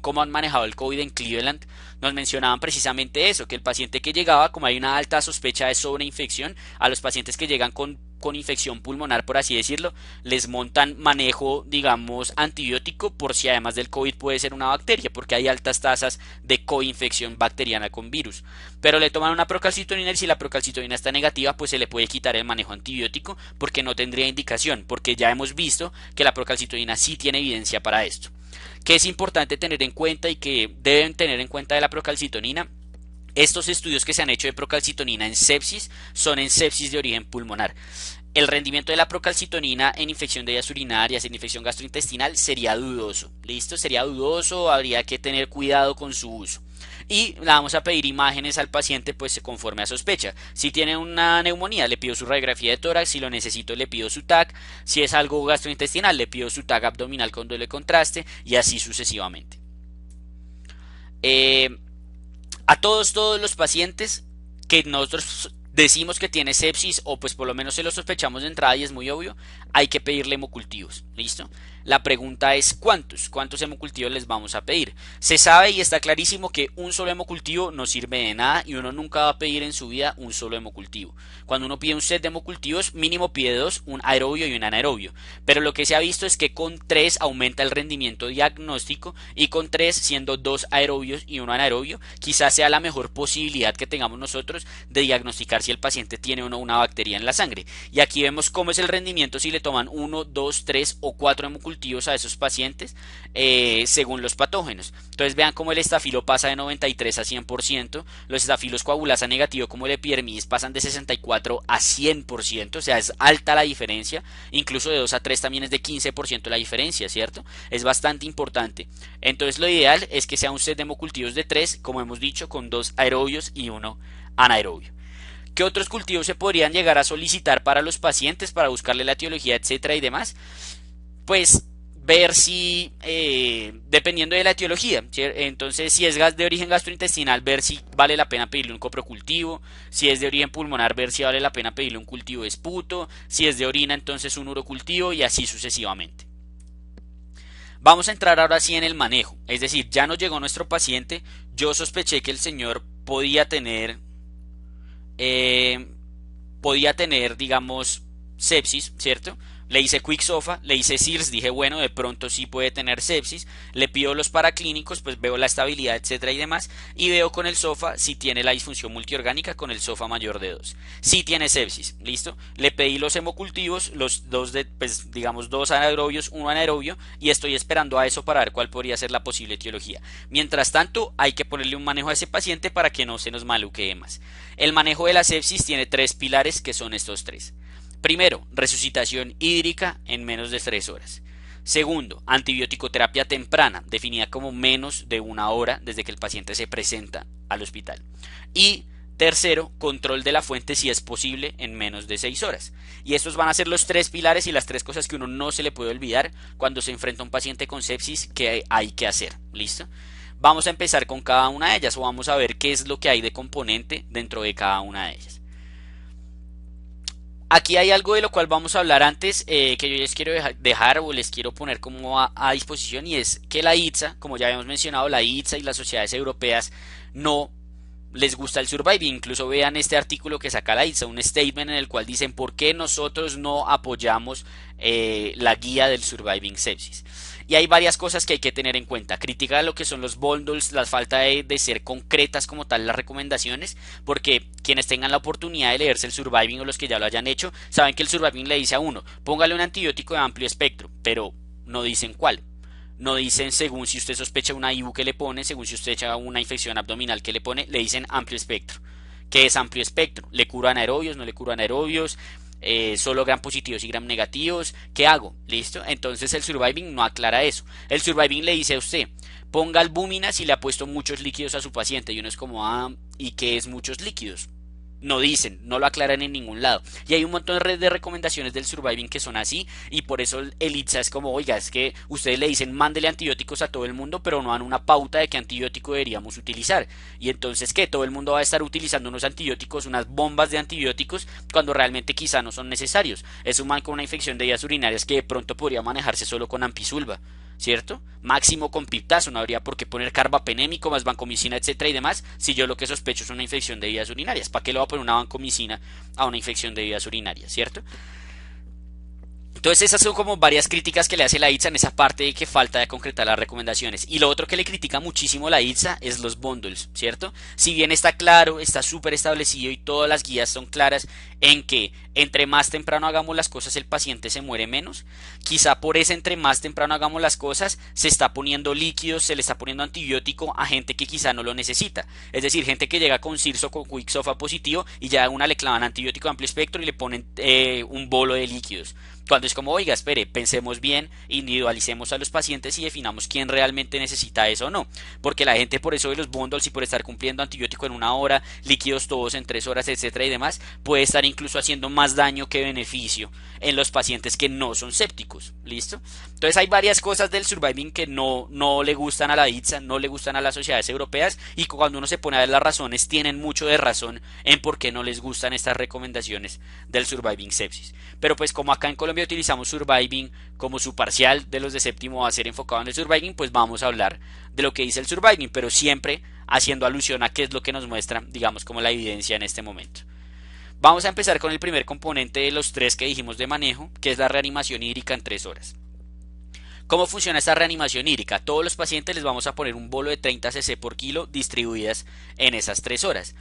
cómo han manejado el COVID en Cleveland, nos mencionaban precisamente eso, que el paciente que llegaba, como hay una alta sospecha de sobreinfección, a los pacientes que llegan con infección pulmonar, por así decirlo, les montan manejo, digamos, antibiótico por si además del COVID puede ser una bacteria, porque hay altas tasas de coinfección bacteriana con virus. Pero le toman una procalcitonina y si la procalcitonina está negativa, pues se le puede quitar el manejo antibiótico porque no tendría indicación, porque ya hemos visto que la procalcitonina sí tiene evidencia para esto. ¿Qué es importante tener en cuenta y que deben tener en cuenta de la procalcitonina? Estos estudios que se han hecho de procalcitonina en sepsis son en sepsis de origen pulmonar. El rendimiento de la procalcitonina en infección de vías urinarias, en infección gastrointestinal, sería dudoso. ¿Listo? Sería dudoso, habría que tener cuidado con su uso. Y le vamos a pedir imágenes al paciente pues conforme a sospecha. Si tiene una neumonía le pido su radiografía de tórax, si lo necesito le pido su TAC, si es algo gastrointestinal le pido su TAC abdominal con doble contraste y así sucesivamente. A todos los pacientes que nosotros decimos que tiene sepsis o pues por lo menos se lo sospechamos de entrada y es muy obvio, hay que pedirle hemocultivos, ¿listo? La pregunta es ¿cuántos hemocultivos les vamos a pedir? Se sabe y está clarísimo que un solo hemocultivo no sirve de nada y uno nunca va a pedir en su vida un solo hemocultivo. Cuando uno pide un set de hemocultivos, mínimo pide dos, un aerobio y un anaerobio. Pero lo que se ha visto es que con 3 aumenta el rendimiento diagnóstico y con 3, siendo 2 aerobios y 1 anaerobio, quizás sea la mejor posibilidad que tengamos nosotros de diagnosticar si el paciente tiene o no una bacteria en la sangre. Y aquí vemos cómo es el rendimiento si le toman 1, 2, 3 o 4 hemocultivos a esos pacientes según los patógenos. Entonces vean cómo el estafilo pasa de 93 a 100%, los estafilos coagulasa negativo como el epidermidis pasan de 64 a 100%, o sea es alta la diferencia, incluso de 2 a 3 también es de 15% la diferencia, ¿cierto? Es bastante importante. Entonces lo ideal es que sea un set de hemocultivos de 3, como hemos dicho, con 2 aerobios y 1 anaerobio. ¿Qué otros cultivos se podrían llegar a solicitar para los pacientes para buscarle la etiología, etcétera y demás? Pues ver si, dependiendo de la etiología, entonces si es de origen gastrointestinal, ver si vale la pena pedirle un coprocultivo, si es de origen pulmonar, ver si vale la pena pedirle un cultivo de esputo, si es de orina, entonces un urocultivo y así sucesivamente. Vamos a entrar ahora sí en el manejo, es decir, ya nos llegó nuestro paciente, yo sospeché que el señor podía tener, digamos, sepsis, ¿cierto? Le hice quick sofa, le hice SIRS, dije bueno, de pronto sí puede tener sepsis, le pido los paraclínicos, pues veo la estabilidad, etcétera y demás, y veo con el SOFA si tiene la disfunción multiorgánica con el SOFA mayor de 2. Si tiene sepsis, ¿listo? Le pedí los hemocultivos, los dos de, pues digamos, 2 anaerobios, 1 anaerobio, y estoy esperando a eso para ver cuál podría ser la posible etiología. Mientras tanto, hay que ponerle un manejo a ese paciente para que no se nos maluquee más. El manejo de la sepsis tiene 3 pilares que son estos 3. Primero, resucitación hídrica en menos de 3 horas. Segundo, antibiótico-terapia temprana, definida como menos de 1 hora desde que el paciente se presenta al hospital. Y tercero, control de la fuente si es posible en menos de 6 horas. Y estos van a ser los 3 pilares y las 3 cosas que uno no se le puede olvidar cuando se enfrenta a un paciente con sepsis que hay que hacer. ¿Listo? Vamos a empezar con cada una de ellas o vamos a ver qué es lo que hay de componente dentro de cada una de ellas. Aquí hay algo de lo cual vamos a hablar antes que yo les quiero dejar o les quiero poner como a disposición y es que la ITSA, como ya habíamos mencionado, la ITSA y las sociedades europeas no les gusta el surviving. Incluso vean este artículo que saca la ITSA, un statement en el cual dicen por qué nosotros no apoyamos la guía del surviving sepsis. Y hay varias cosas que hay que tener en cuenta. Critica lo que son los bundles, la falta de ser concretas como tal las recomendaciones, porque quienes tengan la oportunidad de leerse el surviving o los que ya lo hayan hecho, saben que el surviving le dice a uno, póngale un antibiótico de amplio espectro, pero no dicen cuál. No dicen según si usted sospecha una IBU que le pone, según si usted echa una infección abdominal que le pone, le dicen amplio espectro. ¿Qué es amplio espectro? ¿Le curo anaerobios? ¿No le curo anaerobios? Solo gram positivos y gram negativos, ¿qué hago? ¿Listo? Entonces el surviving no aclara eso. El surviving le dice a usted, ponga albúmina si le ha puesto muchos líquidos a su paciente y uno es como, ¿y qué es muchos líquidos? No dicen, no lo aclaran en ningún lado. Y hay un montón de recomendaciones del surviving que son así, y por eso el ITSA es como, oiga, es que ustedes le dicen mándele antibióticos a todo el mundo, pero no dan una pauta de qué antibiótico deberíamos utilizar. Y entonces, ¿qué? Todo el mundo va a estar utilizando unos antibióticos, unas bombas de antibióticos, cuando realmente quizá no son necesarios. Es un man con una infección de vías urinarias que de pronto podría manejarse solo con ampicilva, ¿cierto? Máximo con piptazo, no habría por qué poner carbapenémico más vancomicina, etcétera y demás, si yo lo que sospecho es una infección de vías urinarias. ¿Para qué le voy a poner una vancomicina a una infección de vías urinarias, cierto? Entonces esas son como varias críticas que le hace la ITSA en esa parte de que falta de concretar las recomendaciones. Y lo otro que le critica muchísimo la ITSA es los bundles, ¿cierto? Si bien está claro, está súper establecido y todas las guías son claras en que entre más temprano hagamos las cosas el paciente se muere menos, quizá por ese entre más temprano hagamos las cosas se está poniendo líquidos, se le está poniendo antibiótico a gente que quizá no lo necesita. Es decir, gente que llega con CIRSO con Quicksofa positivo y ya una le clavan antibiótico de amplio espectro y le ponen un bolo de líquidos. Cuando es como, oiga, espere, pensemos bien, individualicemos a los pacientes y definamos quién realmente necesita eso o no. Porque la gente por eso de los bundles y por estar cumpliendo antibiótico en 1 hora, líquidos todos en 3 horas, etcétera y demás, puede estar incluso haciendo más daño que beneficio en los pacientes que no son sépticos. ¿Listo? Entonces hay varias cosas del surviving que no le gustan a la ITSA, no le gustan a las sociedades europeas, y cuando uno se pone a ver las razones, tienen mucho de razón en por qué no les gustan estas recomendaciones del surviving sepsis. Pero pues como acá en Colombia utilizamos surviving como su parcial de los de séptimo va a ser enfocado en el surviving, pues vamos a hablar de lo que dice el surviving, pero siempre haciendo alusión a qué es lo que nos muestra, digamos, como la evidencia en este momento. Vamos a empezar con el primer componente de los 3 que dijimos de manejo, que es la reanimación hídrica en 3 horas. ¿Cómo funciona esta reanimación hídrica? A todos los pacientes les vamos a poner un bolo de 30 cc por kilo distribuidas en esas 3 horas.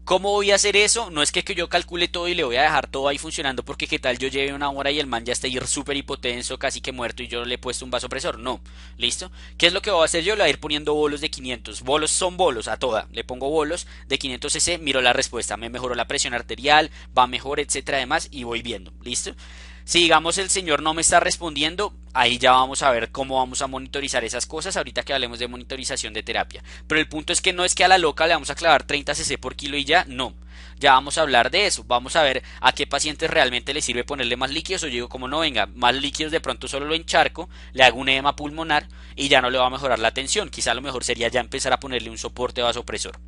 ¿Cómo voy a hacer eso? No es que yo calcule todo y le voy a dejar todo ahí funcionando porque qué tal yo lleve 1 hora y el man ya esté súper hipotenso, casi que muerto y yo le he puesto un vasopresor. No, ¿listo? ¿Qué es lo que voy a hacer yo? Le voy a ir poniendo bolos de 500. Bolos son bolos a toda. Le pongo bolos de 500 cc, miro la respuesta. Me mejoró la presión arterial, va mejor, etcétera, además, y voy viendo. ¿Listo? Si digamos el señor no me está respondiendo, ahí ya vamos a ver cómo vamos a monitorizar esas cosas ahorita que hablemos de monitorización de terapia. Pero el punto es que no es que a la loca le vamos a clavar 30 cc por kilo y ya, no. Ya vamos a hablar de eso, vamos a ver a qué pacientes realmente le sirve ponerle más líquidos o yo digo como no venga, más líquidos de pronto solo lo encharco, le hago un edema pulmonar y ya no le va a mejorar la tensión. Quizá lo mejor sería ya empezar a ponerle un soporte vasopresor.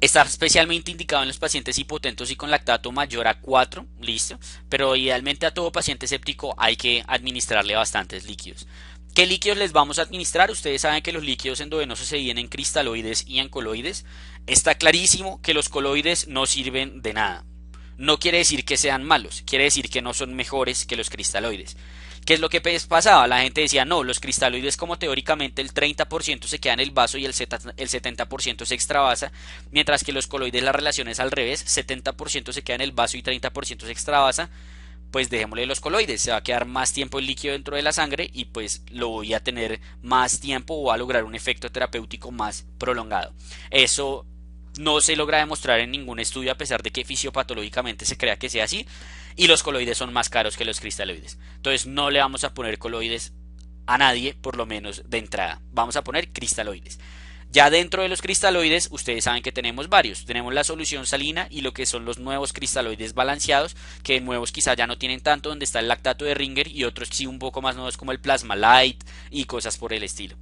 Está especialmente indicado en los pacientes hipotensos y con lactato mayor a 4, listo, pero idealmente a todo paciente séptico hay que administrarle bastantes líquidos. ¿Qué líquidos les vamos a administrar? Ustedes saben que los líquidos endovenosos se dividen en cristaloides y en coloides. Está clarísimo que los coloides no sirven de nada. No quiere decir que sean malos, quiere decir que no son mejores que los cristaloides. ¿Qué es lo que pasaba? La gente decía, no, los cristaloides como teóricamente el 30% se queda en el vaso y el 70% se extravasa, mientras que los coloides la relación es al revés, 70% se queda en el vaso y 30% se extravasa. Pues dejémosle los coloides, se va a quedar más tiempo el líquido dentro de la sangre y pues lo voy a tener más tiempo o a lograr un efecto terapéutico más prolongado. Eso no se logra demostrar en ningún estudio a pesar de que fisiopatológicamente se crea que sea así, y los coloides son más caros que los cristaloides. Entonces no le vamos a poner coloides a nadie, por lo menos de entrada. Vamos a poner cristaloides. Ya dentro de los cristaloides, ustedes saben que tenemos varios. Tenemos la solución salina y lo que son los nuevos cristaloides balanceados, que nuevos quizá ya no tienen tanto, donde está el lactato de Ringer, y otros sí un poco más nuevos como el plasma light y cosas por el estilo.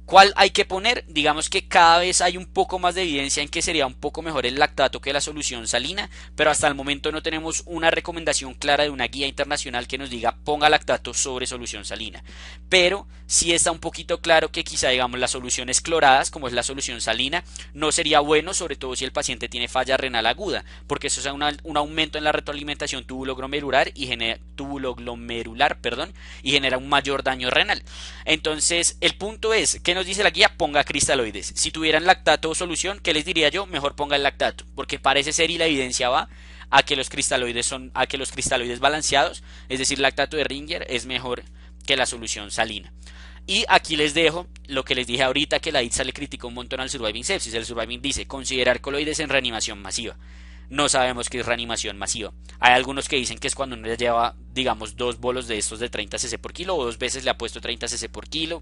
¿Cuál hay que poner? Digamos que cada vez hay un poco más de evidencia en que sería un poco mejor el lactato que la solución salina, pero hasta el momento no tenemos una recomendación clara de una guía internacional que nos diga ponga lactato sobre solución salina. Pero sí está un poquito claro que quizá digamos las soluciones cloradas, como es la solución salina, no sería bueno, sobre todo si el paciente tiene falla renal aguda, porque eso es un aumento en la retroalimentación tubuloglomerular y genera un mayor daño renal. Entonces el punto es que nos dice la guía, ponga cristaloides. Si tuvieran lactato o solución, ¿qué les diría yo? Mejor ponga el lactato, porque parece ser y la evidencia va a que los cristaloides balanceados, es decir, lactato de Ringer es mejor que la solución salina. Y aquí les dejo lo que les dije ahorita, que la ITSA le criticó un montón al surviving sepsis. El surviving dice considerar coloides en reanimación masiva. No sabemos qué es reanimación masiva. Hay algunos que dicen que es cuando uno lleva, digamos, 2 bolos de estos de 30 cc por kilo o 2 veces le ha puesto 30 cc por kilo.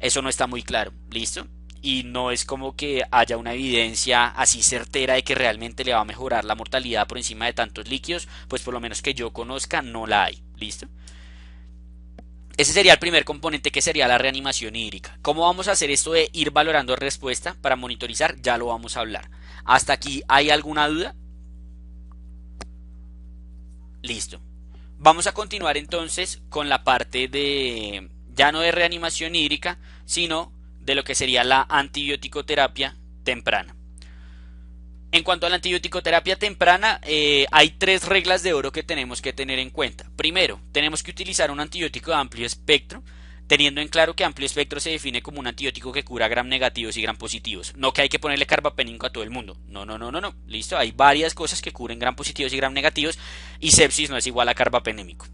Eso no está muy claro, ¿listo? y no es como que haya una evidencia así certera de que realmente le va a mejorar la mortalidad por encima de tantos líquidos, pues por lo menos que yo conozca no la hay. ¿Listo? Ese sería el primer componente, que sería la reanimación hídrica. ¿Cómo vamos a hacer esto de ir valorando respuesta para monitorizar? Ya lo vamos a hablar. ¿Hasta aquí hay alguna duda? Listo. Vamos a continuar entonces con la parte de, ya no de reanimación hídrica, sino de lo que sería la antibiótico-terapia temprana. En cuanto a la antibiótico-terapia temprana, hay tres reglas de oro que tenemos que tener en cuenta. Primero, tenemos que utilizar un antibiótico de amplio espectro, teniendo en claro que amplio espectro se define como un antibiótico que cura gram negativos y gram positivos. No que hay que ponerle carbapenémico a todo el mundo. No, no, no, no, no. Listo, hay varias cosas que curen gram positivos y gram negativos, y sepsis no es igual a carbapenémico.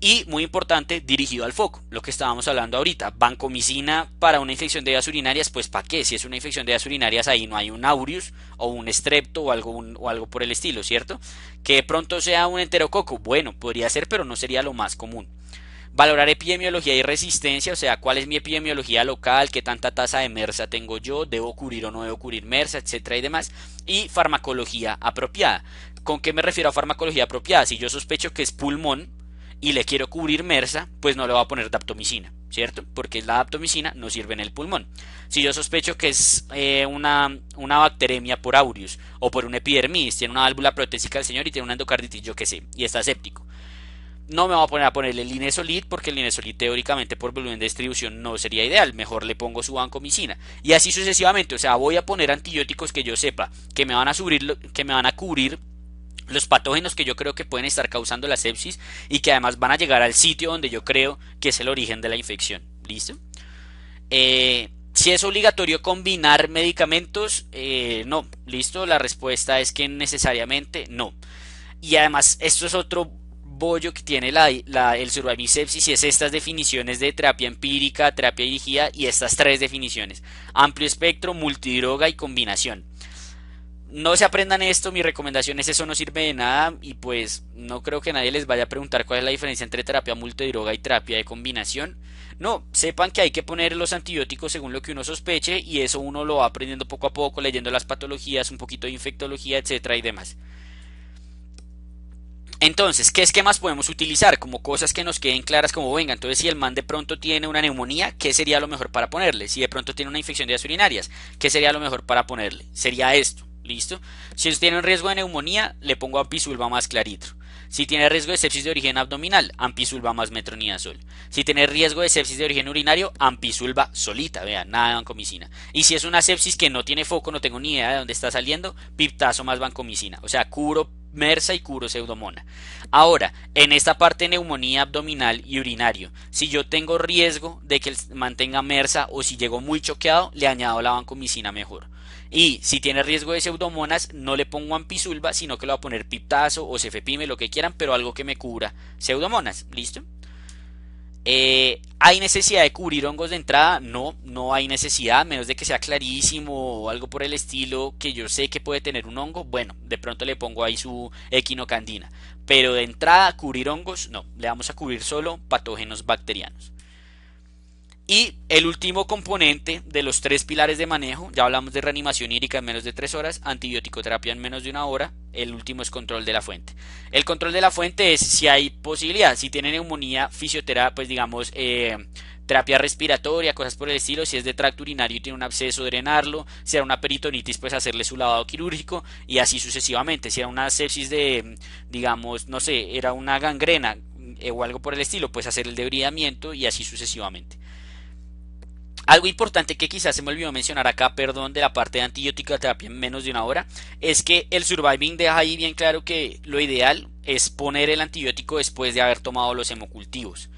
Y muy importante, dirigido al foco, lo que estábamos hablando ahorita, vancomicina para una infección de vías urinarias, pues ¿para qué? Si es una infección de vías urinarias, ahí no hay un aureus o un estrepto o algo por el estilo, ¿cierto? Que de pronto sea un enterococo, bueno, podría ser, pero no sería lo más común. Valorar epidemiología y resistencia, o sea, cuál es mi epidemiología local, qué tanta tasa de MRSA tengo yo, debo cubrir o no debo cubrir MRSA, etcétera y demás. Y farmacología apropiada. ¿Con qué me refiero a farmacología apropiada? Si yo sospecho que es pulmón y le quiero cubrir MRSA, pues no le voy a poner daptomicina, ¿cierto? Porque la daptomicina no sirve en el pulmón. Si yo sospecho que es una bacteremia por aureus o por un epidermis, tiene una válvula protésica del señor y tiene una endocarditis, yo qué sé, y está séptico, no me voy a ponerle el Linezolid, porque el Linezolid teóricamente por volumen de distribución no sería ideal, mejor le pongo su vancomicina, y así sucesivamente. O sea, voy a poner antibióticos que yo sepa que me van a cubrir los patógenos que yo creo que pueden estar causando la sepsis, y que además van a llegar al sitio donde yo creo que es el origen de la infección. ¿Listo? Si es obligatorio combinar medicamentos, no. ¿Listo? La respuesta es que necesariamente no. Y además, esto es otro bollo que tiene el Surviving Sepsis, y es estas definiciones de terapia empírica, terapia dirigida, y estas tres definiciones: amplio espectro, multidroga y combinación. No se aprendan esto, mi recomendación es: eso no sirve de nada, y pues no creo que nadie les vaya a preguntar cuál es la diferencia entre terapia multidroga y terapia de combinación. No, sepan que hay que poner los antibióticos según lo que uno sospeche, y eso uno lo va aprendiendo poco a poco, leyendo las patologías, un poquito de infectología, etcétera y demás. Entonces, ¿qué esquemas podemos utilizar? Como cosas que nos queden claras, como venga, entonces si el man de pronto tiene una neumonía, ¿qué sería lo mejor para ponerle? Si de pronto tiene una infección de vías urinarias, ¿qué sería lo mejor para ponerle? Sería esto, ¿listo? Si usted tiene un riesgo de neumonía, le pongo ampicilva más claritro. Si tiene riesgo de sepsis de origen abdominal, ampicilva más metronidazol. Si tiene riesgo de sepsis de origen urinario, ampicilva solita, vean, nada de vancomicina. Y si es una sepsis que no tiene foco, no tengo ni idea de dónde está saliendo, piptazo más vancomicina. O sea, cubro MRSA y curo pseudomona. Ahora, en esta parte de neumonía abdominal y urinario, si yo tengo riesgo de que mantenga MRSA, o si llego muy choqueado, le añado la vancomicina mejor. Y si tiene riesgo de pseudomonas, no le pongo ampicilva, sino que le voy a poner piptazo o cefepime, lo que quieran, pero algo que me cubra pseudomonas. ¿Listo? ¿Hay necesidad de cubrir hongos de entrada? No, no hay necesidad, menos de que sea clarísimo o algo por el estilo, que yo sé que puede tener un hongo. Bueno, de pronto le pongo ahí su equinocandina, pero de entrada cubrir hongos no, le vamos a cubrir solo patógenos bacterianos. Y el último componente de los tres pilares de manejo: ya hablamos de reanimación hídrica en menos de 3 horas, antibiótico terapia en menos de 1 hora, el último es control de la fuente. El control de la fuente es si hay posibilidad, si tiene neumonía, fisioterapia, pues digamos, terapia respiratoria, cosas por el estilo. Si es de tracto urinario y tiene un absceso, drenarlo. Si era una peritonitis, pues hacerle su lavado quirúrgico, y así sucesivamente. Si era una sepsis de, digamos, no sé, era una gangrena o algo por el estilo, pues hacer el debridamiento, y así sucesivamente. Algo importante que quizás se me olvidó mencionar acá, perdón, de la parte de antibiótico terapia en menos de 1 hora, es que el Surviving deja ahí bien claro que lo ideal es poner el antibiótico después de haber tomado los hemocultivos,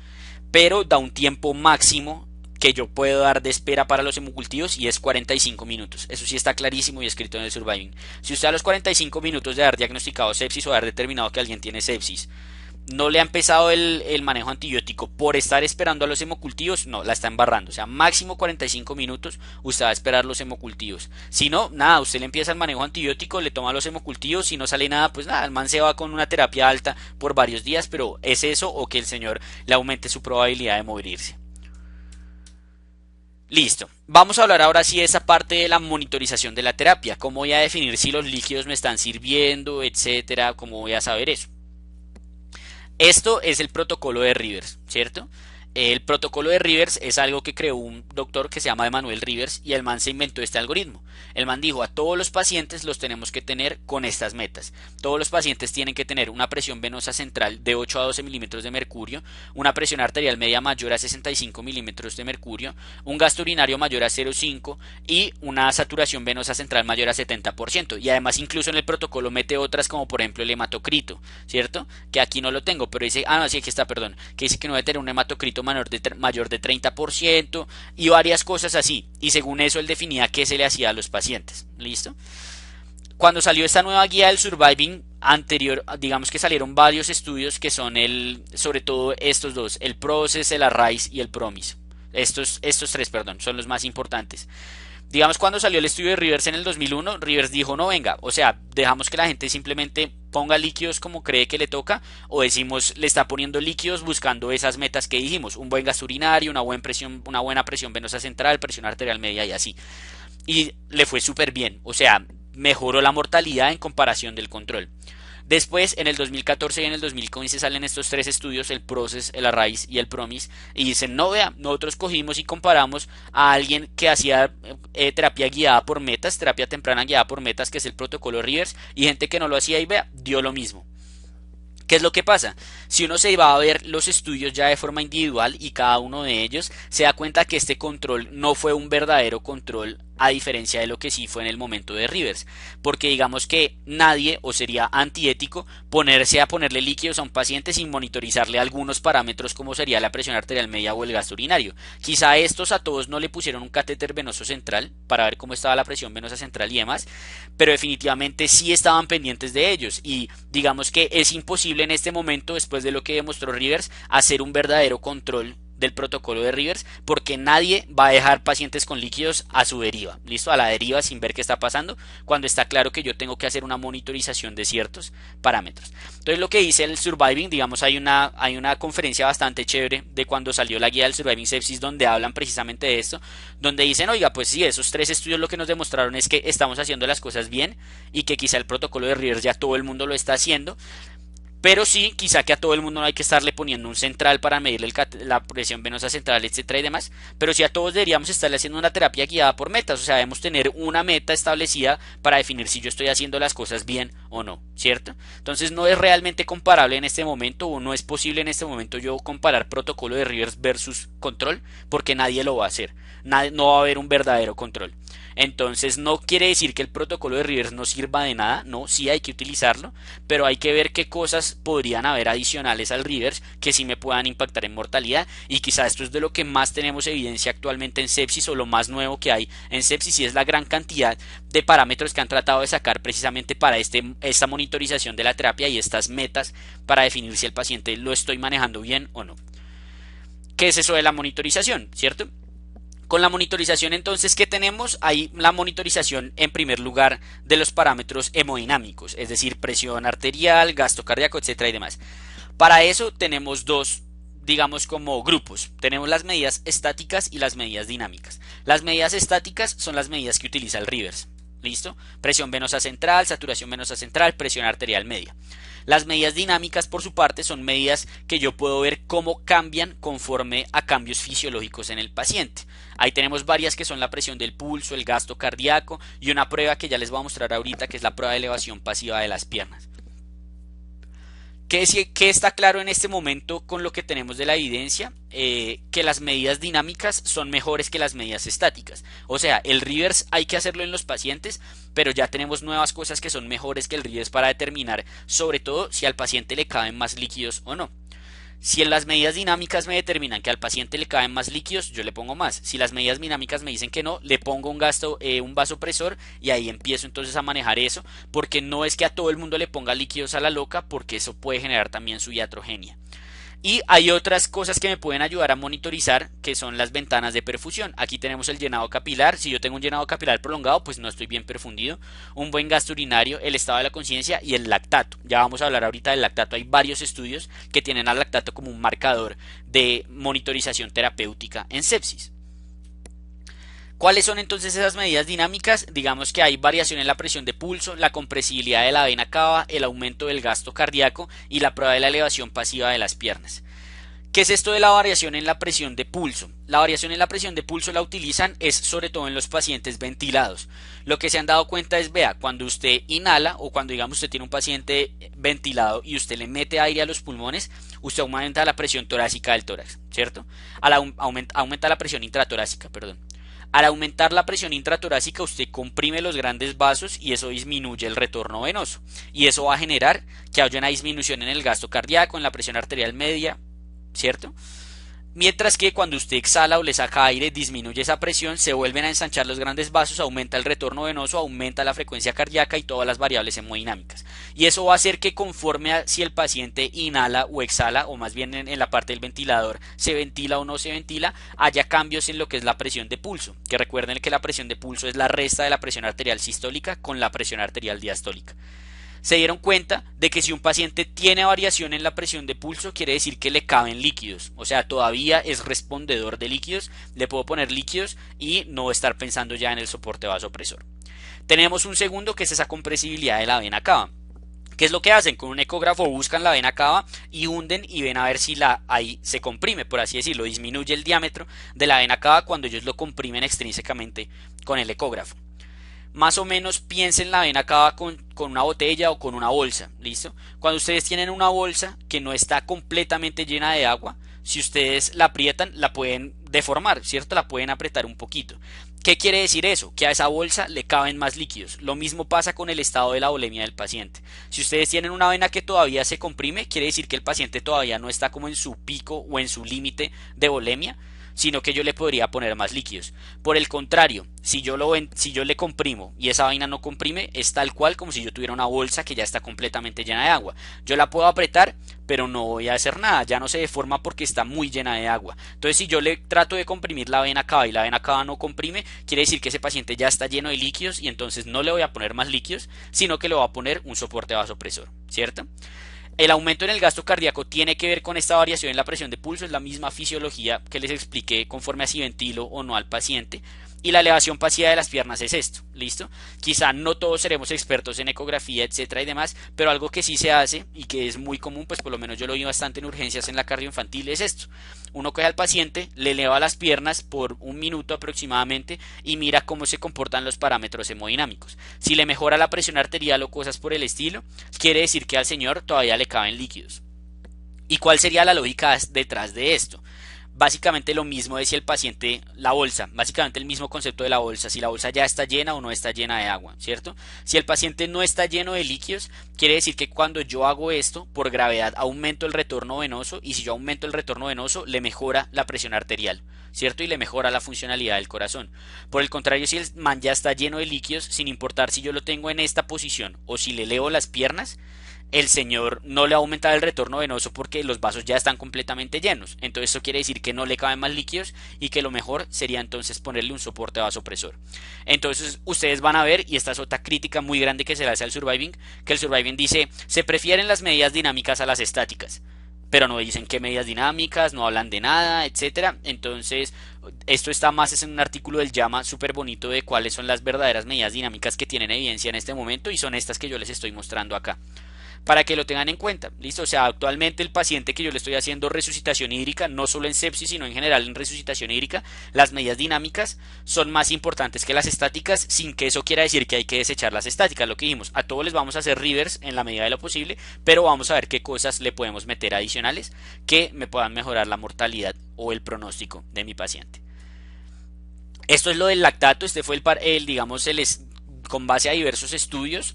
pero da un tiempo máximo que yo puedo dar de espera para los hemocultivos, y es 45 minutos. Eso sí está clarísimo y escrito en el Surviving. Si usted a los 45 minutos de haber diagnosticado sepsis o de haber determinado que alguien tiene sepsis no le ha empezado el manejo antibiótico por estar esperando a los hemocultivos, no, la está embarrando. O sea, máximo 45 minutos usted va a esperar los hemocultivos. Si no, nada, usted le empieza el manejo antibiótico, le toma los hemocultivos, si no sale nada, pues nada, el man se va con una terapia alta por varios días, pero es eso, o que el señor le aumente su probabilidad de morirse. Listo. Vamos a hablar ahora sí de esa parte de la monitorización de la terapia. ¿Cómo voy a definir si los líquidos me están sirviendo, etcétera? ¿Cómo voy a saber eso? Esto es el protocolo de Rivers, ¿cierto? El protocolo de Rivers es algo que creó un doctor que se llama Emanuel Rivers y el man se inventó este algoritmo. El man dijo a todos los pacientes los tenemos que tener con estas metas. Todos los pacientes tienen que tener una presión venosa central de 8 a 12 milímetros de mercurio, una presión arterial media mayor a 65 milímetros de mercurio, un gasto urinario mayor a 0,5 y una saturación venosa central mayor a 70%. Y además incluso en el protocolo mete otras como por ejemplo el hematocrito, ¿cierto? Que aquí no lo tengo, pero dice, no, sí, aquí está, perdón, que dice que no debe tener un hematocrito mayor de 30% y varias cosas así. Y según eso él definía qué se le hacía a los pacientes. ¿Listo? Cuando salió esta nueva guía del surviving anterior, digamos que salieron varios estudios que son sobre todo estos dos, el PROCESS, el ARISE y el PROMIS. Estos tres, perdón, son los más importantes. Digamos, cuando salió el estudio de Rivers en el 2001, Rivers dijo, no venga, o sea, dejamos que la gente simplemente ponga líquidos como cree que le toca, o decimos, le está poniendo líquidos buscando esas metas que dijimos, un buen gas urinario, una buena presión venosa central, presión arterial media y así. Y le fue súper bien, o sea, mejoró la mortalidad en comparación del control. Después, en el 2014 y en el 2015 salen estos tres estudios, el PROCESS, el ARISE y el PROMIS, y dicen, no vea, nosotros cogimos y comparamos a alguien que hacía terapia guiada por metas, terapia temprana guiada por metas, que es el protocolo Rivers, y gente que no lo hacía y vea, dio lo mismo. ¿Qué es lo que pasa? Si uno se va a ver los estudios ya de forma individual y cada uno de ellos se da cuenta que este control no fue un verdadero control a diferencia de lo que sí fue en el momento de Rivers, porque digamos que nadie o sería antiético ponerse a ponerle líquidos a un paciente sin monitorizarle algunos parámetros como sería la presión arterial media o el gasto urinario. Quizá estos a todos no le pusieron un catéter venoso central para ver cómo estaba la presión venosa central y demás, pero definitivamente sí estaban pendientes de ellos y digamos que es imposible en este momento, después de lo que demostró Rivers, hacer un verdadero control del protocolo de Rivers porque nadie va a dejar pacientes con líquidos a su deriva, listo, a la deriva sin ver qué está pasando, cuando está claro que yo tengo que hacer una monitorización de ciertos parámetros. Entonces lo que dice el Surviving, digamos, hay una conferencia bastante chévere de cuando salió la guía del Surviving Sepsis donde hablan precisamente de esto, donde dicen, oiga, pues sí, esos tres estudios lo que nos demostraron es que estamos haciendo las cosas bien y que quizá el protocolo de Rivers ya todo el mundo lo está haciendo, pero sí, quizá que a todo el mundo no hay que estarle poniendo un central para medirle la presión venosa central, etcétera y demás. Pero sí a todos deberíamos estarle haciendo una terapia guiada por metas. O sea, debemos tener una meta establecida para definir si yo estoy haciendo las cosas bien o no, ¿cierto? Entonces no es realmente comparable en este momento o no es posible en este momento yo comparar protocolo de Rivers versus control porque nadie lo va a hacer. No va a haber un verdadero control. Entonces no quiere decir que el protocolo de Rivers no sirva de nada, no, sí hay que utilizarlo, pero hay que ver qué cosas podrían haber adicionales al Rivers que sí me puedan impactar en mortalidad y quizá esto es de lo que más tenemos evidencia actualmente en sepsis o lo más nuevo que hay en sepsis y es la gran cantidad de parámetros que han tratado de sacar precisamente para esta monitorización de la terapia y estas metas para definir si el paciente lo estoy manejando bien o no. ¿Qué es eso de la monitorización? ¿Cierto? Con la monitorización entonces, ¿qué tenemos? Hay la monitorización en primer lugar de los parámetros hemodinámicos, es decir, presión arterial, gasto cardíaco, etcétera y demás. Para eso tenemos dos, digamos como grupos. Tenemos las medidas estáticas y las medidas dinámicas. Las medidas estáticas son las medidas que utiliza el Rivers. ¿Listo? Presión venosa central, saturación venosa central, presión arterial media. Las medidas dinámicas, por su parte, son medidas que yo puedo ver cómo cambian conforme a cambios fisiológicos en el paciente. Ahí tenemos varias que son la presión del pulso, el gasto cardíaco y una prueba que ya les voy a mostrar ahorita que es la prueba de elevación pasiva de las piernas. ¿Qué está claro en este momento con lo que tenemos de la evidencia? Que las medidas dinámicas son mejores que las medidas estáticas. O sea, el Rivers hay que hacerlo en los pacientes, pero ya tenemos nuevas cosas que son mejores que el Rivers para determinar, sobre todo, si al paciente le caben más líquidos o no. Si en las medidas dinámicas me determinan que al paciente le caben más líquidos, yo le pongo más. Si las medidas dinámicas me dicen que no, le pongo un vasopresor y ahí empiezo entonces a manejar eso, porque no es que a todo el mundo le ponga líquidos a la loca, porque eso puede generar también su iatrogenia. Y hay otras cosas que me pueden ayudar a monitorizar, que son las ventanas de perfusión. Aquí tenemos el llenado capilar. Si yo tengo un llenado capilar prolongado, pues no estoy bien perfundido. Un buen gasto urinario, el estado de la conciencia y el lactato. Ya vamos a hablar ahorita del lactato. Hay varios estudios que tienen al lactato como un marcador de monitorización terapéutica en sepsis. ¿Cuáles son entonces esas medidas dinámicas? Digamos que hay variación en la presión de pulso, la compresibilidad de la vena cava, el aumento del gasto cardíaco y la prueba de la elevación pasiva de las piernas. ¿Qué es esto de la variación en la presión de pulso? La variación en la presión de pulso la utilizan es sobre todo en los pacientes ventilados. Lo que se han dado cuenta es, vea, cuando usted inhala o cuando digamos usted tiene un paciente ventilado y usted le mete aire a los pulmones, usted aumenta la presión torácica del tórax, ¿cierto? Aumenta la presión intratorácica, perdón. Al aumentar la presión intratorácica usted comprime los grandes vasos y eso disminuye el retorno venoso. Y eso va a generar que haya una disminución en el gasto cardíaco, en la presión arterial media, ¿cierto? Mientras que cuando usted exhala o le saca aire, disminuye esa presión, se vuelven a ensanchar los grandes vasos, aumenta el retorno venoso, aumenta la frecuencia cardíaca y todas las variables hemodinámicas. Y eso va a hacer que conforme a si el paciente inhala o exhala, o más bien en la parte del ventilador, se ventila o no se ventila, haya cambios en lo que es la presión de pulso. Que recuerden que la presión de pulso es la resta de la presión arterial sistólica con la presión arterial diastólica. Se dieron cuenta de que si un paciente tiene variación en la presión de pulso, quiere decir que le caben líquidos, o sea, todavía es respondedor de líquidos, le puedo poner líquidos y no estar pensando ya en el soporte vasopresor. Tenemos un segundo que es esa compresibilidad de la vena cava. ¿Qué es lo que hacen? Con un ecógrafo buscan la vena cava y hunden y ven a ver si ahí se comprime, por así decirlo, disminuye el diámetro de la vena cava cuando ellos lo comprimen extrínsecamente con el ecógrafo. Más o menos piensen la vena cava con una botella o con una bolsa, ¿listo? Cuando ustedes tienen una bolsa que no está completamente llena de agua, si ustedes la aprietan, la pueden deformar, ¿cierto? La pueden apretar un poquito. ¿Qué quiere decir eso? Que a esa bolsa le caben más líquidos. Lo mismo pasa con el estado de la volemia del paciente. Si ustedes tienen una vena que todavía se comprime, quiere decir que el paciente todavía no está como en su pico o en su límite de volemia, sino que yo le podría poner más líquidos. Por el contrario, si yo le comprimo y esa vaina no comprime, es tal cual como si yo tuviera una bolsa que ya está completamente llena de agua. Yo la puedo apretar, pero no voy a hacer nada, ya no se deforma porque está muy llena de agua. Entonces, si yo le trato de comprimir la vena cava y la vena cava no comprime, quiere decir que ese paciente ya está lleno de líquidos y entonces no le voy a poner más líquidos, sino que le voy a poner un soporte vasopresor, ¿cierto? El aumento en el gasto cardíaco tiene que ver con esta variación en la presión de pulso, es la misma fisiología que les expliqué conforme a si ventilo o no al paciente. Y la elevación pasiva de las piernas es esto, ¿listo? Quizá no todos seremos expertos en ecografía, etcétera y demás, pero algo que sí se hace y que es muy común, pues por lo menos yo lo vi bastante en urgencias en la cardioinfantil, es esto. Uno coge al paciente, le eleva las piernas por un minuto aproximadamente y mira cómo se comportan los parámetros hemodinámicos. Si le mejora la presión arterial o cosas por el estilo, quiere decir que al señor todavía le caben líquidos. ¿Y cuál sería la lógica detrás de esto? Básicamente lo mismo de si el paciente, la bolsa, básicamente el mismo concepto de la bolsa, si la bolsa ya está llena o no está llena de agua, ¿cierto? Si el paciente no está lleno de líquidos, quiere decir que cuando yo hago esto, por gravedad aumento el retorno venoso y si yo aumento el retorno venoso, le mejora la presión arterial, ¿cierto? Y le mejora la funcionalidad del corazón. Por el contrario, si el man ya está lleno de líquidos, sin importar si yo lo tengo en esta posición o si le elevo las piernas, el señor no le va a aumentar el retorno venoso porque los vasos ya están completamente llenos. Entonces eso quiere decir que no le caben más líquidos y que lo mejor sería entonces ponerle un soporte vasopresor. Entonces ustedes van a ver, y esta es otra crítica muy grande que se le hace al surviving, que el surviving dice, se prefieren las medidas dinámicas a las estáticas. Pero no dicen qué medidas dinámicas, no hablan de nada, etcétera. Entonces, esto está más es en un artículo del JAMA súper bonito de cuáles son las verdaderas medidas dinámicas que tienen evidencia en este momento y son estas que yo les estoy mostrando acá, para que lo tengan en cuenta, ¿listo? O sea, actualmente el paciente que yo le estoy haciendo resucitación hídrica, no solo en sepsis, sino en general en resucitación hídrica, las medidas dinámicas son más importantes que las estáticas, sin que eso quiera decir que hay que desechar las estáticas, lo que dijimos, a todos les vamos a hacer reverse en la medida de lo posible, pero vamos a ver qué cosas le podemos meter adicionales que me puedan mejorar la mortalidad o el pronóstico de mi paciente. Esto es lo del lactato, este fue digamos, con base a diversos estudios,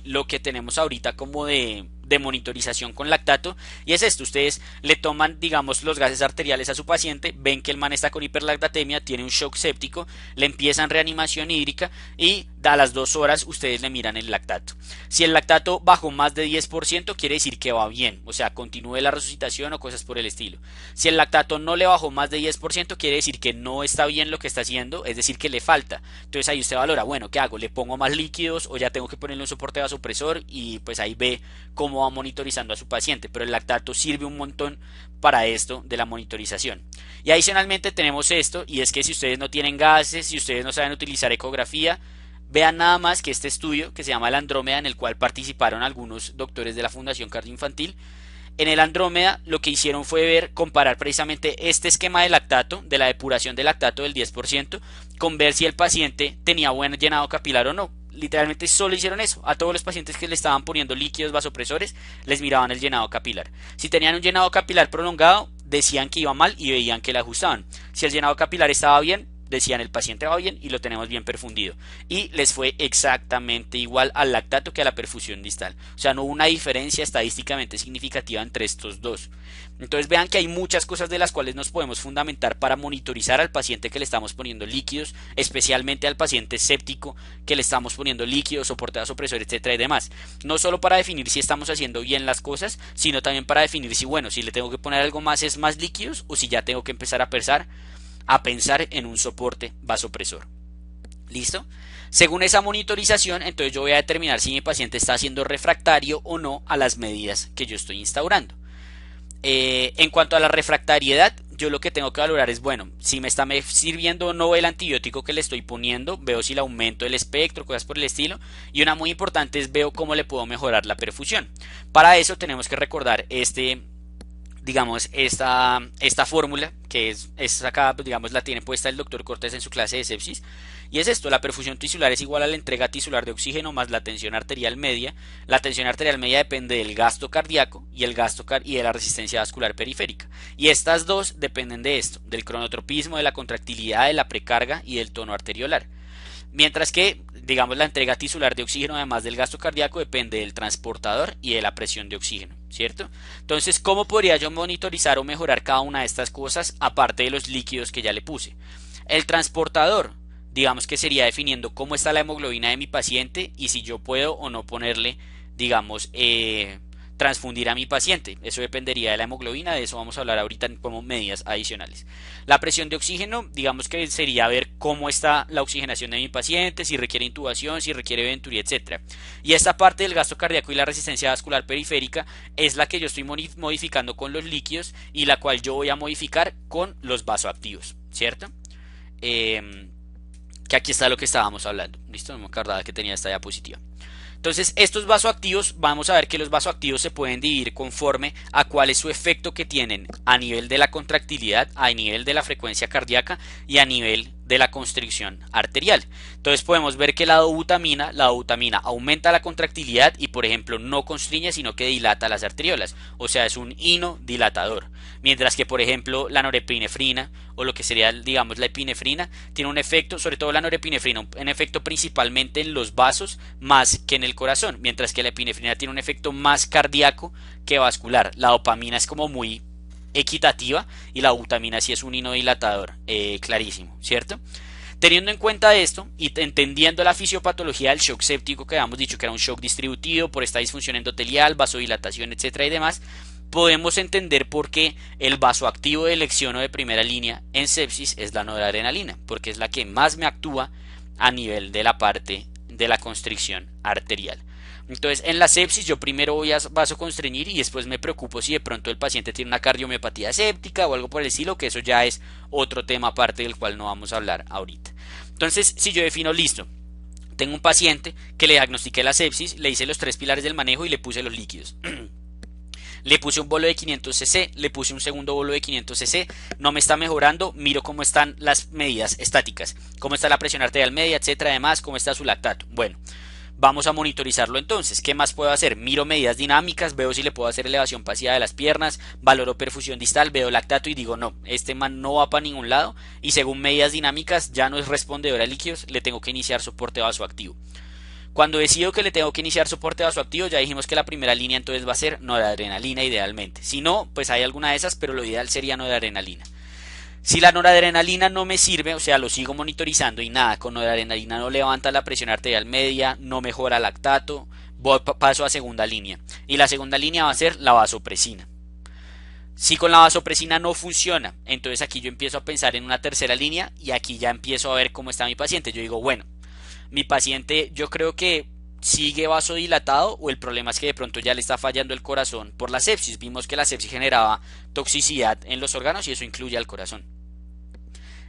lo que tenemos ahorita como de monitorización con lactato, y es esto: ustedes le toman, digamos, los gases arteriales a su paciente, ven que el man está con hiperlactatemia, tiene un shock séptico, le empiezan reanimación hídrica y a las 2 horas ustedes le miran el lactato. Si el lactato bajó más de 10%, quiere decir que va bien, o sea, continúe la resucitación o cosas por el estilo. Si el lactato no le bajó más de 10%, quiere decir que no está bien lo que está haciendo, es decir, que le falta. Entonces ahí usted valora, bueno, ¿qué hago? ¿Le pongo más líquidos o ya tengo que ponerle un soporte vasopresor? Y pues ahí ve cómo va monitorizando a su paciente, pero el lactato sirve un montón para esto de la monitorización. Y adicionalmente tenemos esto, y es que si ustedes no tienen gases, si ustedes no saben utilizar ecografía, vean nada más que este estudio que se llama el Andrómeda, en el cual participaron algunos doctores de la Fundación Cardioinfantil. En el Andrómeda lo que hicieron fue comparar precisamente este esquema de lactato, de la depuración de lactato del 10%, con ver si el paciente tenía buen llenado capilar o no. Literalmente solo hicieron eso. A todos los pacientes que le estaban poniendo líquidos vasopresores les miraban el llenado capilar. Si tenían un llenado capilar prolongado, decían que iba mal y veían que le ajustaban. Si el llenado capilar estaba bien, decían el paciente va bien y lo tenemos bien perfundido, y les fue exactamente igual al lactato que a la perfusión distal. O sea, no hubo una diferencia estadísticamente significativa entre estos dos. Entonces vean que hay muchas cosas de las cuales nos podemos fundamentar para monitorizar al paciente que le estamos poniendo líquidos, especialmente al paciente séptico que le estamos poniendo líquidos, soporte vasopresor, etcétera y demás. No solo para definir si estamos haciendo bien las cosas, sino también para definir si, bueno, si le tengo que poner algo más es más líquidos, o si ya tengo que empezar a pensar en un soporte vasopresor. ¿Listo? Según esa monitorización, entonces yo voy a determinar si mi paciente está siendo refractario o no a las medidas que yo estoy instaurando. En cuanto a la refractariedad, yo lo que tengo que valorar es, bueno, si me está sirviendo o no el antibiótico que le estoy poniendo, veo si le aumento el espectro, cosas por el estilo, y una muy importante es veo cómo le puedo mejorar la perfusión. Para eso tenemos que recordar esta fórmula que es acá, digamos, la tiene puesta el doctor Cortés en su clase de sepsis, y es esto: la perfusión tisular es igual a la entrega tisular de oxígeno más la tensión arterial media. La tensión arterial media depende del gasto cardíaco y de la resistencia vascular periférica, y estas dos dependen de esto, del cronotropismo, de la contractilidad, de la precarga y del tono arteriolar. Mientras que, digamos, la entrega tisular de oxígeno, además del gasto cardíaco, depende del transportador y de la presión de oxígeno, ¿cierto? Entonces, ¿cómo podría yo monitorizar o mejorar cada una de estas cosas, aparte de los líquidos que ya le puse? El transportador, digamos que sería definiendo cómo está la hemoglobina de mi paciente y si yo puedo o no ponerle, digamos, transfundir a mi paciente. Eso dependería de la hemoglobina, de eso vamos a hablar ahorita como medidas adicionales. La presión de oxígeno, digamos que sería ver cómo está la oxigenación de mi paciente, si requiere intubación, si requiere Venturi, etc. Y esta parte del gasto cardíaco y la resistencia vascular periférica es la que yo estoy modificando con los líquidos y la cual yo voy a modificar con los vasoactivos, ¿cierto? Que aquí está lo que estábamos hablando. Listo, no me acordaba que tenía esta diapositiva. Entonces, estos vasoactivos, vamos a ver que los vasoactivos se pueden dividir conforme a cuál es su efecto que tienen a nivel de la contractilidad, a nivel de la frecuencia cardíaca y a nivel de la constricción arterial. Entonces podemos ver que la dobutamina aumenta la contractilidad y, por ejemplo, no constriñe, sino que dilata las arteriolas, o sea, es un inodilatador. Mientras que, por ejemplo, la norepinefrina, o lo que sería, digamos, la epinefrina, tiene un efecto, sobre todo la norepinefrina, un efecto principalmente en los vasos más que en el corazón, mientras que la epinefrina tiene un efecto más cardíaco que vascular. La dopamina es como muy equitativa y la butamina sí es un inodilatador, clarísimo, ¿cierto? Teniendo en cuenta esto y entendiendo la fisiopatología del shock séptico, que habíamos dicho que era un shock distributivo por esta disfunción endotelial, vasodilatación, etcétera y demás, podemos entender por qué el vasoactivo de elección o de primera línea en sepsis es la noradrenalina, porque es la que más me actúa a nivel de la parte de la constricción arterial. Entonces, en la sepsis yo primero voy a vasoconstreñir y después me preocupo si de pronto el paciente tiene una cardiomiopatía séptica o algo por el estilo, que eso ya es otro tema aparte del cual no vamos a hablar ahorita. Entonces, si yo defino, listo, tengo un paciente que le diagnostiqué la sepsis, le hice los 3 pilares del manejo y le puse los líquidos. Le puse un bolo de 500 cc, le puse un segundo bolo de 500 cc, no me está mejorando, miro cómo están las medidas estáticas, cómo está la presión arterial media, etcétera, además, cómo está su lactato. Bueno, vamos a monitorizarlo entonces. ¿Qué más puedo hacer? Miro medidas dinámicas, veo si le puedo hacer elevación pasiva de las piernas, valoro perfusión distal, veo lactato y digo no, este man no va para ningún lado y según medidas dinámicas ya no es respondedor a líquidos, le tengo que iniciar soporte vasoactivo. Cuando decido que le tengo que iniciar soporte vasoactivo, ya dijimos que la primera línea entonces va a ser noradrenalina idealmente. Si no, pues hay alguna de esas, pero lo ideal sería noradrenalina. Si la noradrenalina no me sirve, o sea, lo sigo monitorizando y nada, con noradrenalina no levanta la presión arterial media, no mejora lactato, paso a segunda línea. Y la segunda línea va a ser la vasopresina. Si con la vasopresina no funciona, entonces aquí yo empiezo a pensar en una tercera línea y aquí ya empiezo a ver cómo está mi paciente. Yo digo, bueno, mi paciente yo creo que sigue vasodilatado o el problema es que de pronto ya le está fallando el corazón por la sepsis. Vimos que la sepsis generaba toxicidad en los órganos y eso incluye al corazón.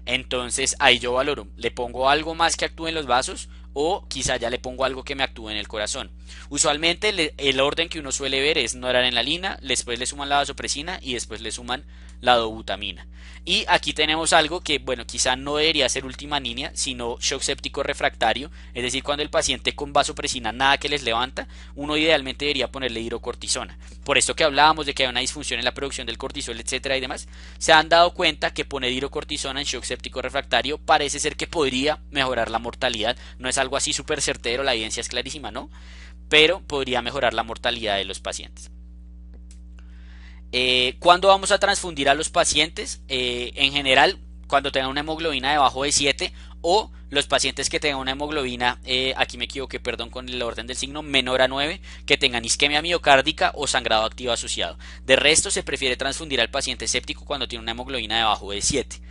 Entonces ahí yo valoro, le pongo algo más que actúe en los vasos o quizá ya le pongo algo que me actúe en el corazón. Usualmente el orden que uno suele ver es noradrenalina, después le suman la vasopresina y después le suman la dobutamina. Y aquí tenemos algo que, bueno, quizá no debería ser última línea, sino shock séptico refractario, es decir, cuando el paciente con vasopresina nada que les levanta, uno idealmente debería ponerle hidrocortisona. Por esto que hablábamos de que hay una disfunción en la producción del cortisol, etcétera y demás, se han dado cuenta que poner hidrocortisona en shock séptico refractario parece ser que podría mejorar la mortalidad. No es algo así súper certero, la evidencia es clarísima, ¿no? Pero podría mejorar la mortalidad de los pacientes. ¿Cuándo vamos a transfundir a los pacientes? En general, cuando tengan una hemoglobina debajo de 7 o los pacientes que tengan una hemoglobina, aquí me equivoqué, perdón con el orden del signo, menor a 9, que tengan isquemia miocárdica o sangrado activo asociado. De resto, se prefiere transfundir al paciente séptico cuando tiene una hemoglobina debajo de 7.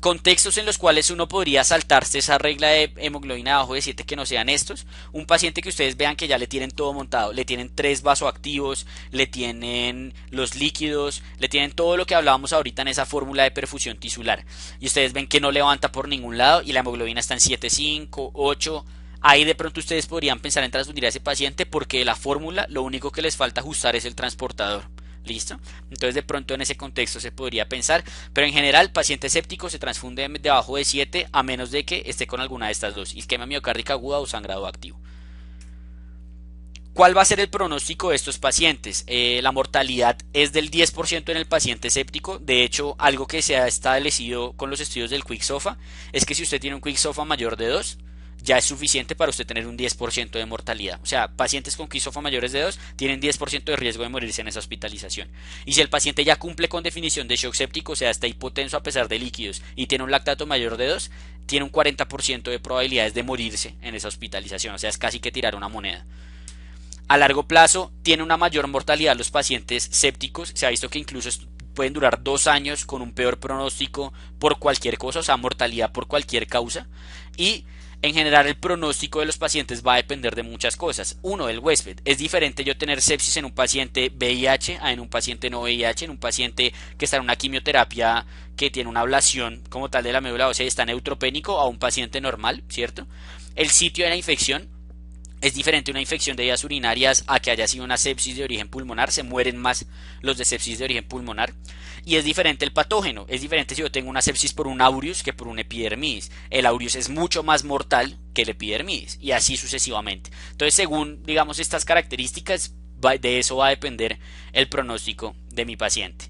Contextos en los cuales uno podría saltarse esa regla de hemoglobina debajo de 7 que no sean estos. Un paciente que ustedes vean que ya le tienen todo montado, le tienen 3 vasoactivos, le tienen los líquidos, le tienen todo lo que hablábamos ahorita en esa fórmula de perfusión tisular. Y ustedes ven que no levanta por ningún lado y la hemoglobina está en 7,5, 8. Ahí de pronto ustedes podrían pensar en transfundir a ese paciente porque de la fórmula lo único que les falta ajustar es el transportador. ¿Listo? Entonces de pronto en ese contexto se podría pensar, pero en general paciente séptico se transfunde debajo de 7 a menos de que esté con alguna de estas dos, isquemia miocárdica aguda o sangrado activo. ¿Cuál va a ser el pronóstico de estos pacientes? La mortalidad es del 10% en el paciente séptico. De hecho, algo que se ha establecido con los estudios del QuickSOFA es que si usted tiene un QuickSOFA mayor de 2, ya es suficiente para usted tener un 10% de mortalidad. O sea, pacientes con QuickSOFA mayores de 2 tienen 10% de riesgo de morirse en esa hospitalización. Y si el paciente ya cumple con definición de shock séptico, o sea, está hipotenso a pesar de líquidos y tiene un lactato mayor de 2, tiene un 40% de probabilidades de morirse en esa hospitalización. O sea, es casi que tirar una moneda. A largo plazo tiene una mayor mortalidad los pacientes sépticos. Se ha visto que incluso pueden durar 2 años con un peor pronóstico por cualquier cosa, o sea, mortalidad por cualquier causa. Y en general el pronóstico de los pacientes va a depender de muchas cosas. Uno, el huésped. Es diferente yo tener sepsis en un paciente VIH a en un paciente no VIH, en un paciente que está en una quimioterapia que tiene una ablación como tal de la médula ósea y está neutropénico a un paciente normal, ¿cierto? El sitio de la infección. Es diferente una infección de vías urinarias a que haya sido una sepsis de origen pulmonar, se mueren más los de sepsis de origen pulmonar. Y es diferente el patógeno, es diferente si yo tengo una sepsis por un aureus que por un epidermidis. El aureus es mucho más mortal que el epidermidis y así sucesivamente. Entonces, según digamos estas características, de eso va a depender el pronóstico de mi paciente.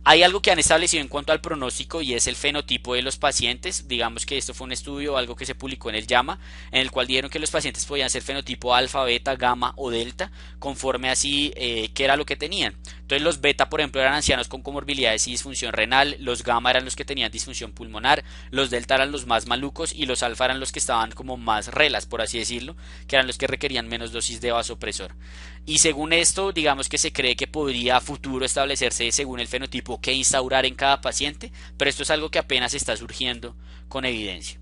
Hay algo que han establecido en cuanto al pronóstico y es el fenotipo de los pacientes. Digamos que esto fue un estudio o algo que se publicó en el JAMA, en el cual dijeron que los pacientes podían ser fenotipo alfa, beta, gamma o delta, conforme así qué era lo que tenían. Entonces los beta, por ejemplo, eran ancianos con comorbilidades y disfunción renal, los gamma eran los que tenían disfunción pulmonar, los delta eran los más malucos y los alfa eran los que estaban como más relas, por así decirlo, que eran los que requerían menos dosis de vasopresor. Y según esto, digamos que se cree que podría a futuro establecerse según el fenotipo que instaurar en cada paciente, pero esto es algo que apenas está surgiendo con evidencia.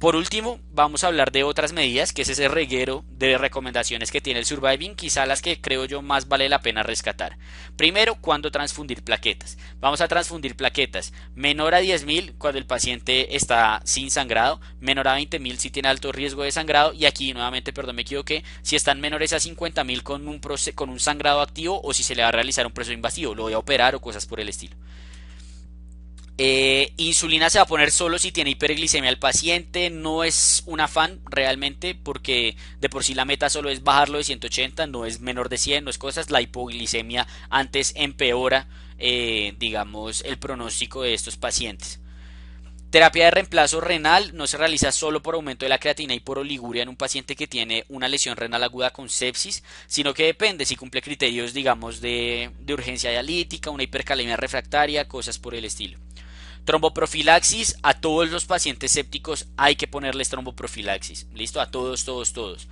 Por último, vamos a hablar de otras medidas, que es ese reguero de recomendaciones que tiene el Surviving, quizá las que creo yo más vale la pena rescatar. Primero, cuando transfundir plaquetas. Vamos a transfundir plaquetas menor a 10.000 cuando el paciente está sin sangrado, menor a 20.000 si tiene alto riesgo de sangrado, y aquí nuevamente, perdón, me equivoqué, si están menores a 50.000 con un sangrado activo o si se le va a realizar un proceso invasivo, lo voy a operar o cosas por el estilo. Insulina se va a poner solo si tiene hiperglicemia el paciente. No es un afán realmente porque de por sí la meta solo es bajarlo de 180, no es menor de 100, no es cosas. La hipoglicemia antes empeora digamos el pronóstico de estos pacientes. Terapia de reemplazo renal no se realiza solo por aumento de la creatina y por oliguria en un paciente que tiene una lesión renal aguda con sepsis, sino que depende si cumple criterios digamos de urgencia dialítica, una hipercalemia refractaria, cosas por el estilo. Tromboprofilaxis, a todos los pacientes sépticos hay que ponerles tromboprofilaxis, listo, a todos, todos, todos.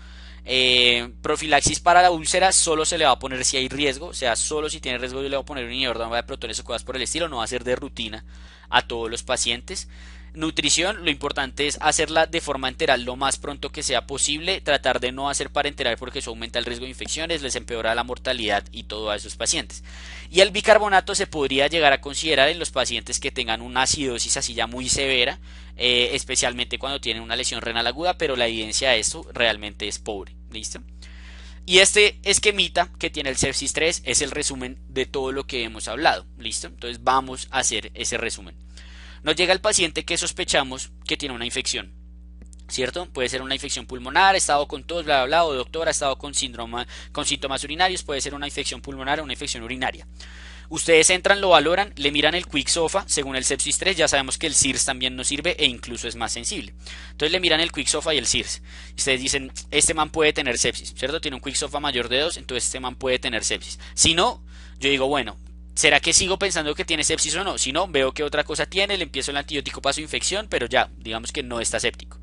Profilaxis para la úlcera solo se le va a poner si hay riesgo, o sea, solo si tiene riesgo yo le voy a poner un inhibidor de protones o cosas por el estilo, no va a ser de rutina a todos los pacientes. Nutrición, lo importante es hacerla de forma enteral lo más pronto que sea posible, tratar de no hacer parenteral porque eso aumenta el riesgo de infecciones, les empeora la mortalidad y todo a esos pacientes. Y el bicarbonato se podría llegar a considerar en los pacientes que tengan una acidosis así ya muy severa, especialmente cuando tienen una lesión renal aguda, pero la evidencia de esto realmente es pobre. ¿Listo? Y este esquemita que tiene el sepsis 3 es el resumen de todo lo que hemos hablado. ¿Listo? Entonces vamos a hacer ese resumen. Nos llega el paciente que sospechamos que tiene una infección, ¿cierto? Puede ser una infección pulmonar, ha estado con tos, bla, bla, bla, o doctor, ha estado con síntomas urinarios, puede ser una infección pulmonar o una infección urinaria. Ustedes entran, lo valoran, le miran el Quick SOFA, según el sepsis 3, ya sabemos que el SIRS también nos sirve e incluso es más sensible. Entonces le miran el Quick SOFA y el SIRS. Ustedes dicen, este man puede tener sepsis, ¿cierto? Tiene un Quick SOFA mayor de 2, entonces este man puede tener sepsis. Si no, yo digo, bueno, ¿será que sigo pensando que tiene sepsis o no? Si no, veo que otra cosa tiene, le empiezo el antibiótico para su infección, pero ya, digamos que no está séptico.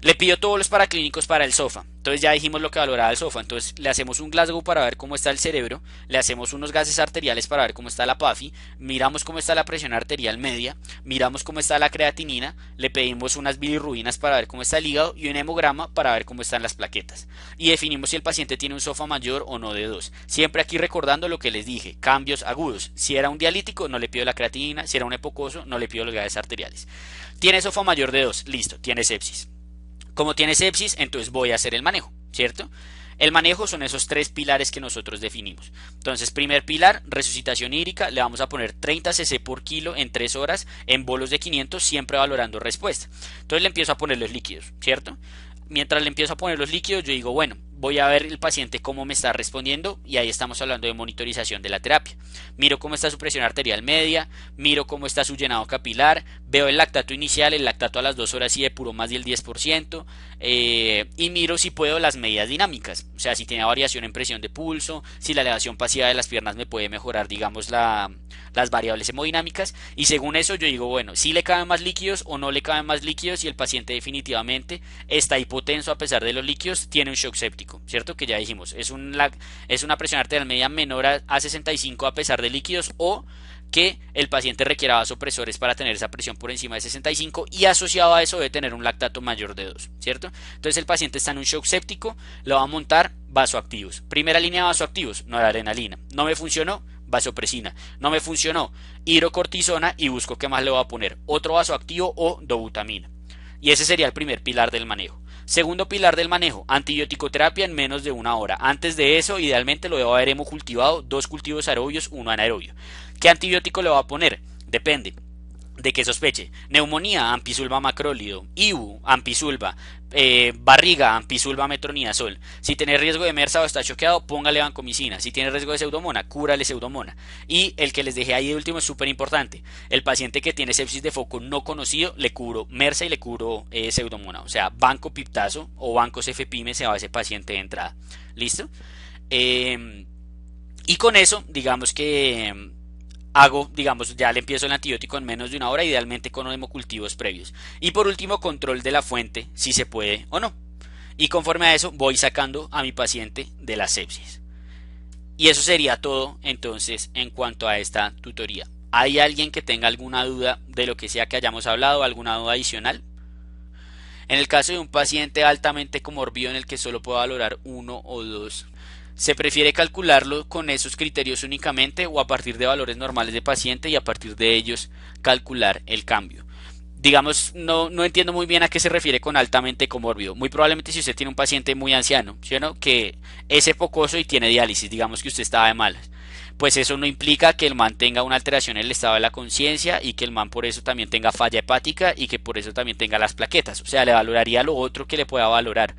Le pido todos los paraclínicos para el SOFA. Entonces ya dijimos lo que valoraba el SOFA. Entonces le hacemos un Glasgow para ver cómo está el cerebro. Le hacemos unos gases arteriales para ver cómo está la PAFI. Miramos cómo está la presión arterial media. Miramos cómo está la creatinina. Le pedimos unas bilirrubinas para ver cómo está el hígado. Y un hemograma para ver cómo están las plaquetas. Y definimos si el paciente tiene un SOFA mayor o no de 2. Siempre aquí recordando lo que les dije. Cambios agudos. Si era un dialítico, no le pido la creatinina. Si era un epocoso, no le pido los gases arteriales. Tiene SOFA mayor de 2. Listo, tiene sepsis. Como tiene sepsis, entonces voy a hacer el manejo, ¿cierto? El manejo son esos 3 pilares que nosotros definimos. Entonces, primer pilar, resucitación hídrica, le vamos a poner 30 cc por kilo en 3 horas en bolos de 500, siempre valorando respuesta. Entonces le empiezo a poner los líquidos, ¿cierto? Mientras le empiezo a poner los líquidos, yo digo, bueno, voy a ver el paciente cómo me está respondiendo y ahí estamos hablando de monitorización de la terapia. Miro cómo está su presión arterial media, miro cómo está su llenado capilar, veo el lactato inicial, el lactato a las 2 horas sí depuró más del 10%, y miro si puedo las medidas dinámicas, o sea, si tiene variación en presión de pulso, si la elevación pasiva de las piernas me puede mejorar, digamos, las variables hemodinámicas, y según eso yo digo, bueno, si le caben más líquidos o no le caben más líquidos, y el paciente definitivamente está hipotenso a pesar de los líquidos, tiene un shock séptico, ¿cierto? Que ya dijimos, es una presión arterial media menor a 65 a pesar de líquidos, o que el paciente requiera vasopresores para tener esa presión por encima de 65 y asociado a eso debe tener un lactato mayor de 2, ¿cierto? Entonces el paciente está en un shock séptico, lo va a montar vasoactivos. Primera línea de vasoactivos, noradrenalina. No me funcionó, vasopresina. No me funcionó, hidrocortisona y busco qué más le voy a poner, otro vasoactivo o dobutamina. Y ese sería el primer pilar del manejo. Segundo pilar del manejo, antibiótico-terapia en menos de 1 hora. Antes de eso, idealmente lo debo haber hemocultivado, 2 cultivos aerobios, 1 anaerobio. ¿Qué antibiótico le va a poner? Depende de qué sospeche. Neumonía, ampicilva macrólido. IBU, ampicilva. Barriga, ampicilva metronidazol. Si tiene riesgo de MRSA o está choqueado, póngale vancomicina. Si tiene riesgo de pseudomona, cúrale pseudomona. Y el que les dejé ahí de último es súper importante. El paciente que tiene sepsis de foco no conocido, le cubro MRSA y le cubro pseudomona. O sea, vancopiptazo o vancocefepime se va a ese paciente de entrada. ¿Listo? Y con eso, digamos que ya le empiezo el antibiótico en menos de 1 hora, idealmente con hemocultivos previos. Y por último, control de la fuente, si se puede o no. Y conforme a eso, voy sacando a mi paciente de la sepsis. Y eso sería todo, entonces, en cuanto a esta tutoría. ¿Hay alguien que tenga alguna duda de lo que sea que hayamos hablado, alguna duda adicional? En el caso de un paciente altamente comórbido en el que solo puedo valorar 1 o 2, ¿se prefiere calcularlo con esos criterios únicamente o a partir de valores normales de paciente y a partir de ellos calcular el cambio? Digamos, no entiendo muy bien a qué se refiere con altamente comórbido. Muy probablemente si usted tiene un paciente muy anciano, ¿sí o no? Que es epocoso y tiene diálisis, digamos que usted estaba de malas, pues eso no implica que el man tenga una alteración en el estado de la conciencia y que el man por eso también tenga falla hepática y que por eso también tenga las plaquetas. O sea, le valoraría lo otro que le pueda valorar.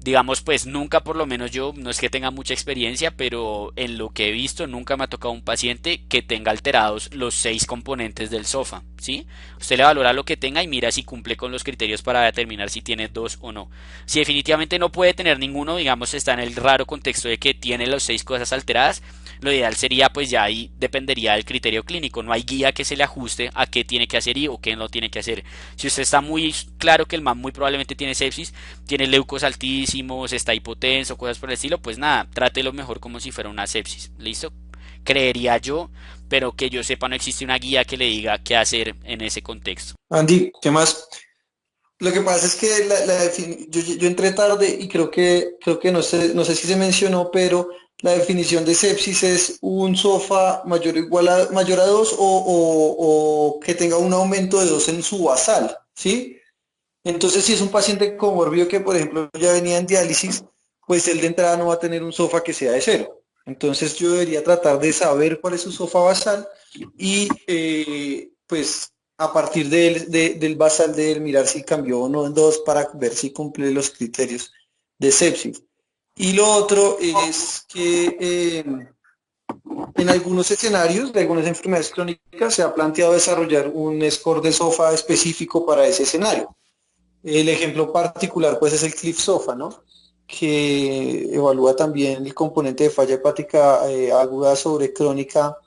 Digamos, pues nunca, por lo menos yo, no es que tenga mucha experiencia, pero en lo que he visto nunca me ha tocado un paciente que tenga alterados los 6 componentes del SOFA, ¿sí? Usted le valora lo que tenga y mira si cumple con los criterios para determinar si tiene 2 o no. Si definitivamente no puede tener ninguno, digamos, está en el raro contexto de que tiene las 6 cosas alteradas, lo ideal sería, pues ya ahí dependería del criterio clínico, no hay guía que se le ajuste a qué tiene que hacer y o qué no tiene que hacer. Si usted está muy claro que el man muy probablemente tiene sepsis, tiene leucos altísimos, está hipotenso, cosas por el estilo, pues nada, trátelo mejor como si fuera una sepsis, ¿listo? Creería yo, pero que yo sepa no existe una guía que le diga qué hacer en ese contexto. Andy, ¿qué más? Lo que pasa es que yo entré tarde y creo que no sé si se mencionó, pero la definición de sepsis es un sofá mayor a 2 o que tenga un aumento de 2 en su basal, ¿sí? Entonces, si es un paciente comórbido que, por ejemplo, ya venía en diálisis, pues él de entrada no va a tener un sofá que sea de cero. Entonces, yo debería tratar de saber cuál es su sofá basal y, pues, a partir del basal de él, mirar si cambió o no en 2 para ver si cumple los criterios de sepsis. Y lo otro es que en algunos escenarios de algunas enfermedades crónicas se ha planteado desarrollar un score de sofá específico para ese escenario. El ejemplo particular, pues, es el Cliff SOFA, ¿no? Que evalúa también el componente de falla hepática aguda sobre crónica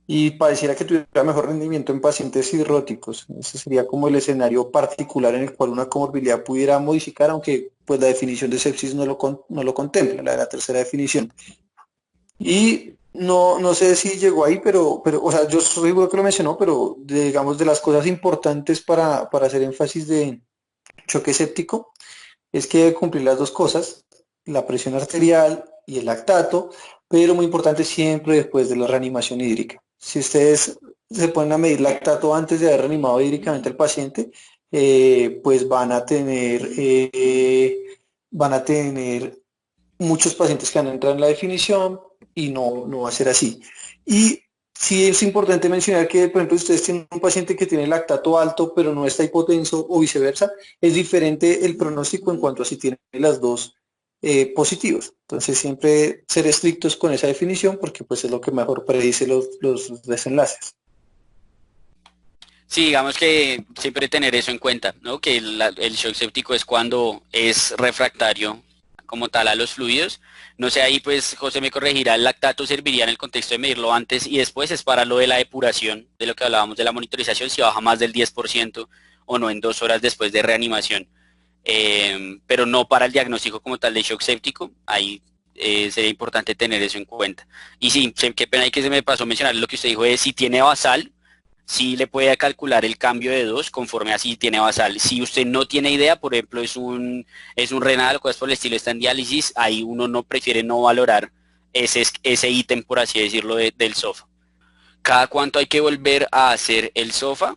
y pareciera que tuviera mejor rendimiento en pacientes cirróticos. Ese sería como el escenario particular en el cual una comorbilidad pudiera modificar, aunque pues la definición de sepsis no lo contempla, la de la tercera definición. Y no sé si llegó ahí, pero, o sea, yo soy seguro que lo mencionó, pero digamos de las cosas importantes para hacer énfasis de choque séptico es que debe cumplir las dos cosas, la presión arterial y el lactato, pero muy importante siempre después de la reanimación hídrica. Si ustedes se ponen a medir lactato antes de haber reanimado hídricamente al paciente, pues van a tener muchos pacientes que van a entrar en la definición y no va a ser así. Y sí es importante mencionar que, por ejemplo, si ustedes tienen un paciente que tiene lactato alto, pero no está hipotenso o viceversa, es diferente el pronóstico en cuanto a si tiene las dos positivos. Entonces, siempre ser estrictos con esa definición porque pues es lo que mejor predice los desenlaces. Sí, digamos que siempre tener eso en cuenta, ¿no? Que el shock séptico es cuando es refractario como tal a los fluidos. No sé, ahí pues José me corregirá, el lactato serviría en el contexto de medirlo antes y después es para lo de la depuración, de lo que hablábamos de la monitorización, si baja más del 10% o no en 2 horas después de reanimación. Pero no para el diagnóstico como tal de shock séptico, ahí sería importante tener eso en cuenta. Y sí, qué pena ahí que se me pasó mencionar lo que usted dijo de si tiene basal, sí le puede calcular el cambio de dos conforme así tiene basal. Si usted no tiene idea, por ejemplo, es un renal o cosas por el estilo, está en diálisis, ahí uno no prefiere no valorar ese ítem, por así decirlo, del SOFA. ¿Cada cuánto hay que volver a hacer el SOFA?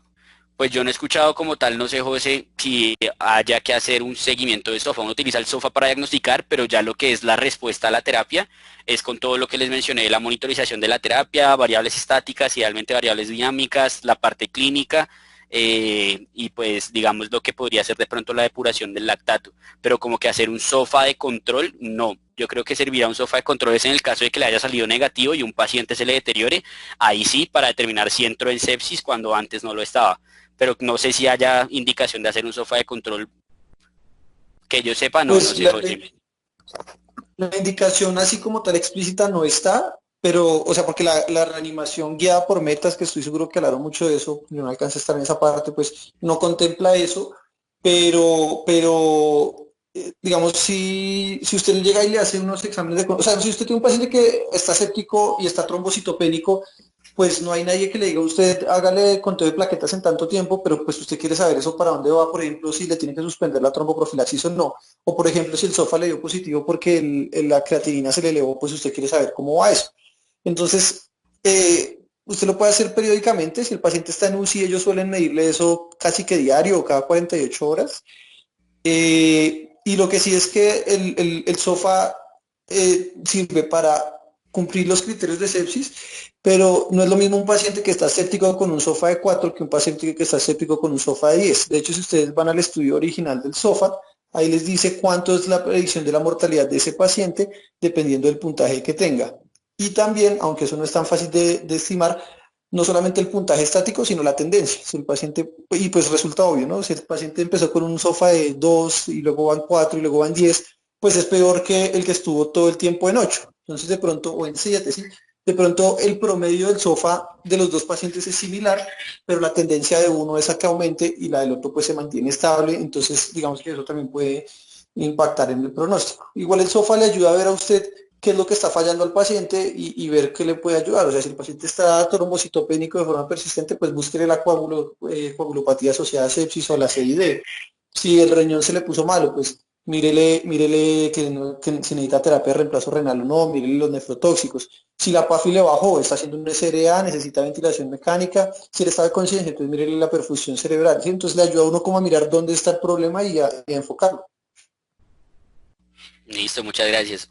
Pues yo no he escuchado como tal, no sé José, si haya que hacer un seguimiento de SOFA. Uno utiliza el SOFA para diagnosticar, pero ya lo que es la respuesta a la terapia es con todo lo que les mencioné, la monitorización de la terapia, variables estáticas, idealmente variables dinámicas, la parte clínica y pues digamos lo que podría ser de pronto la depuración del lactato. Pero como que hacer un SOFA de control, no. Yo creo que servirá un SOFA de control es en el caso de que le haya salido negativo y un paciente se le deteriore, ahí sí, para determinar si entró en sepsis cuando antes no lo estaba, pero no sé si haya indicación de hacer un sofá de control que yo sepa, no Pues sé, José. la indicación así como tal explícita no está, pero, o sea, porque la reanimación guiada por metas, que estoy seguro que hablaron mucho de eso, yo no alcancé a estar en esa parte, pues no contempla eso, pero digamos, si usted llega y le hace unos exámenes o sea, si usted tiene un paciente que está séptico y está trombocitopénico, pues no hay nadie que le diga a usted, hágale conteo de plaquetas en tanto tiempo, pero pues usted quiere saber eso para dónde va, por ejemplo, si le tiene que suspender la tromboprofilaxis o no. O por ejemplo, si el SOFA le dio positivo porque la creatinina se le elevó, pues usted quiere saber cómo va eso. Entonces, usted lo puede hacer periódicamente. Si el paciente está en UCI, ellos suelen medirle eso casi que diario o cada 48 horas. Y lo que sí es que el SOFA sirve para cumplir los criterios de sepsis, pero no es lo mismo un paciente que está séptico con un SOFA de 4 que un paciente que está séptico con un SOFA de 10. De hecho, si ustedes van al estudio original del SOFA, ahí les dice cuánto es la predicción de la mortalidad de ese paciente dependiendo del puntaje que tenga. Y también, aunque eso no es tan fácil de estimar, no solamente el puntaje estático, sino la tendencia. Si el paciente, y pues resulta obvio, ¿no? Si el paciente empezó con un SOFA de 2 y luego van 4 y luego van 10, pues es peor que el que estuvo todo el tiempo en 8. Entonces de pronto, o en 7, sí, de pronto el promedio del SOFA de los dos pacientes es similar, pero la tendencia de uno es a que aumente y la del otro pues se mantiene estable. Entonces digamos que eso también puede impactar en el pronóstico. Igual el SOFA le ayuda a ver a usted qué es lo que está fallando al paciente y ver qué le puede ayudar. O sea, si el paciente está trombocitopénico de forma persistente, pues búsquele la coagulopatía asociada a sepsis o la CID. Si el riñón se le puso malo, pues mírele que, que si necesita terapia de reemplazo renal o no, mírele los nefrotóxicos. Si la PAFI le bajó, está haciendo un SRA, necesita ventilación mecánica, si él está de conciencia, entonces mírele la perfusión cerebral. ¿Sí? Entonces le ayuda a uno como a mirar dónde está el problema y a enfocarlo. Listo, muchas gracias.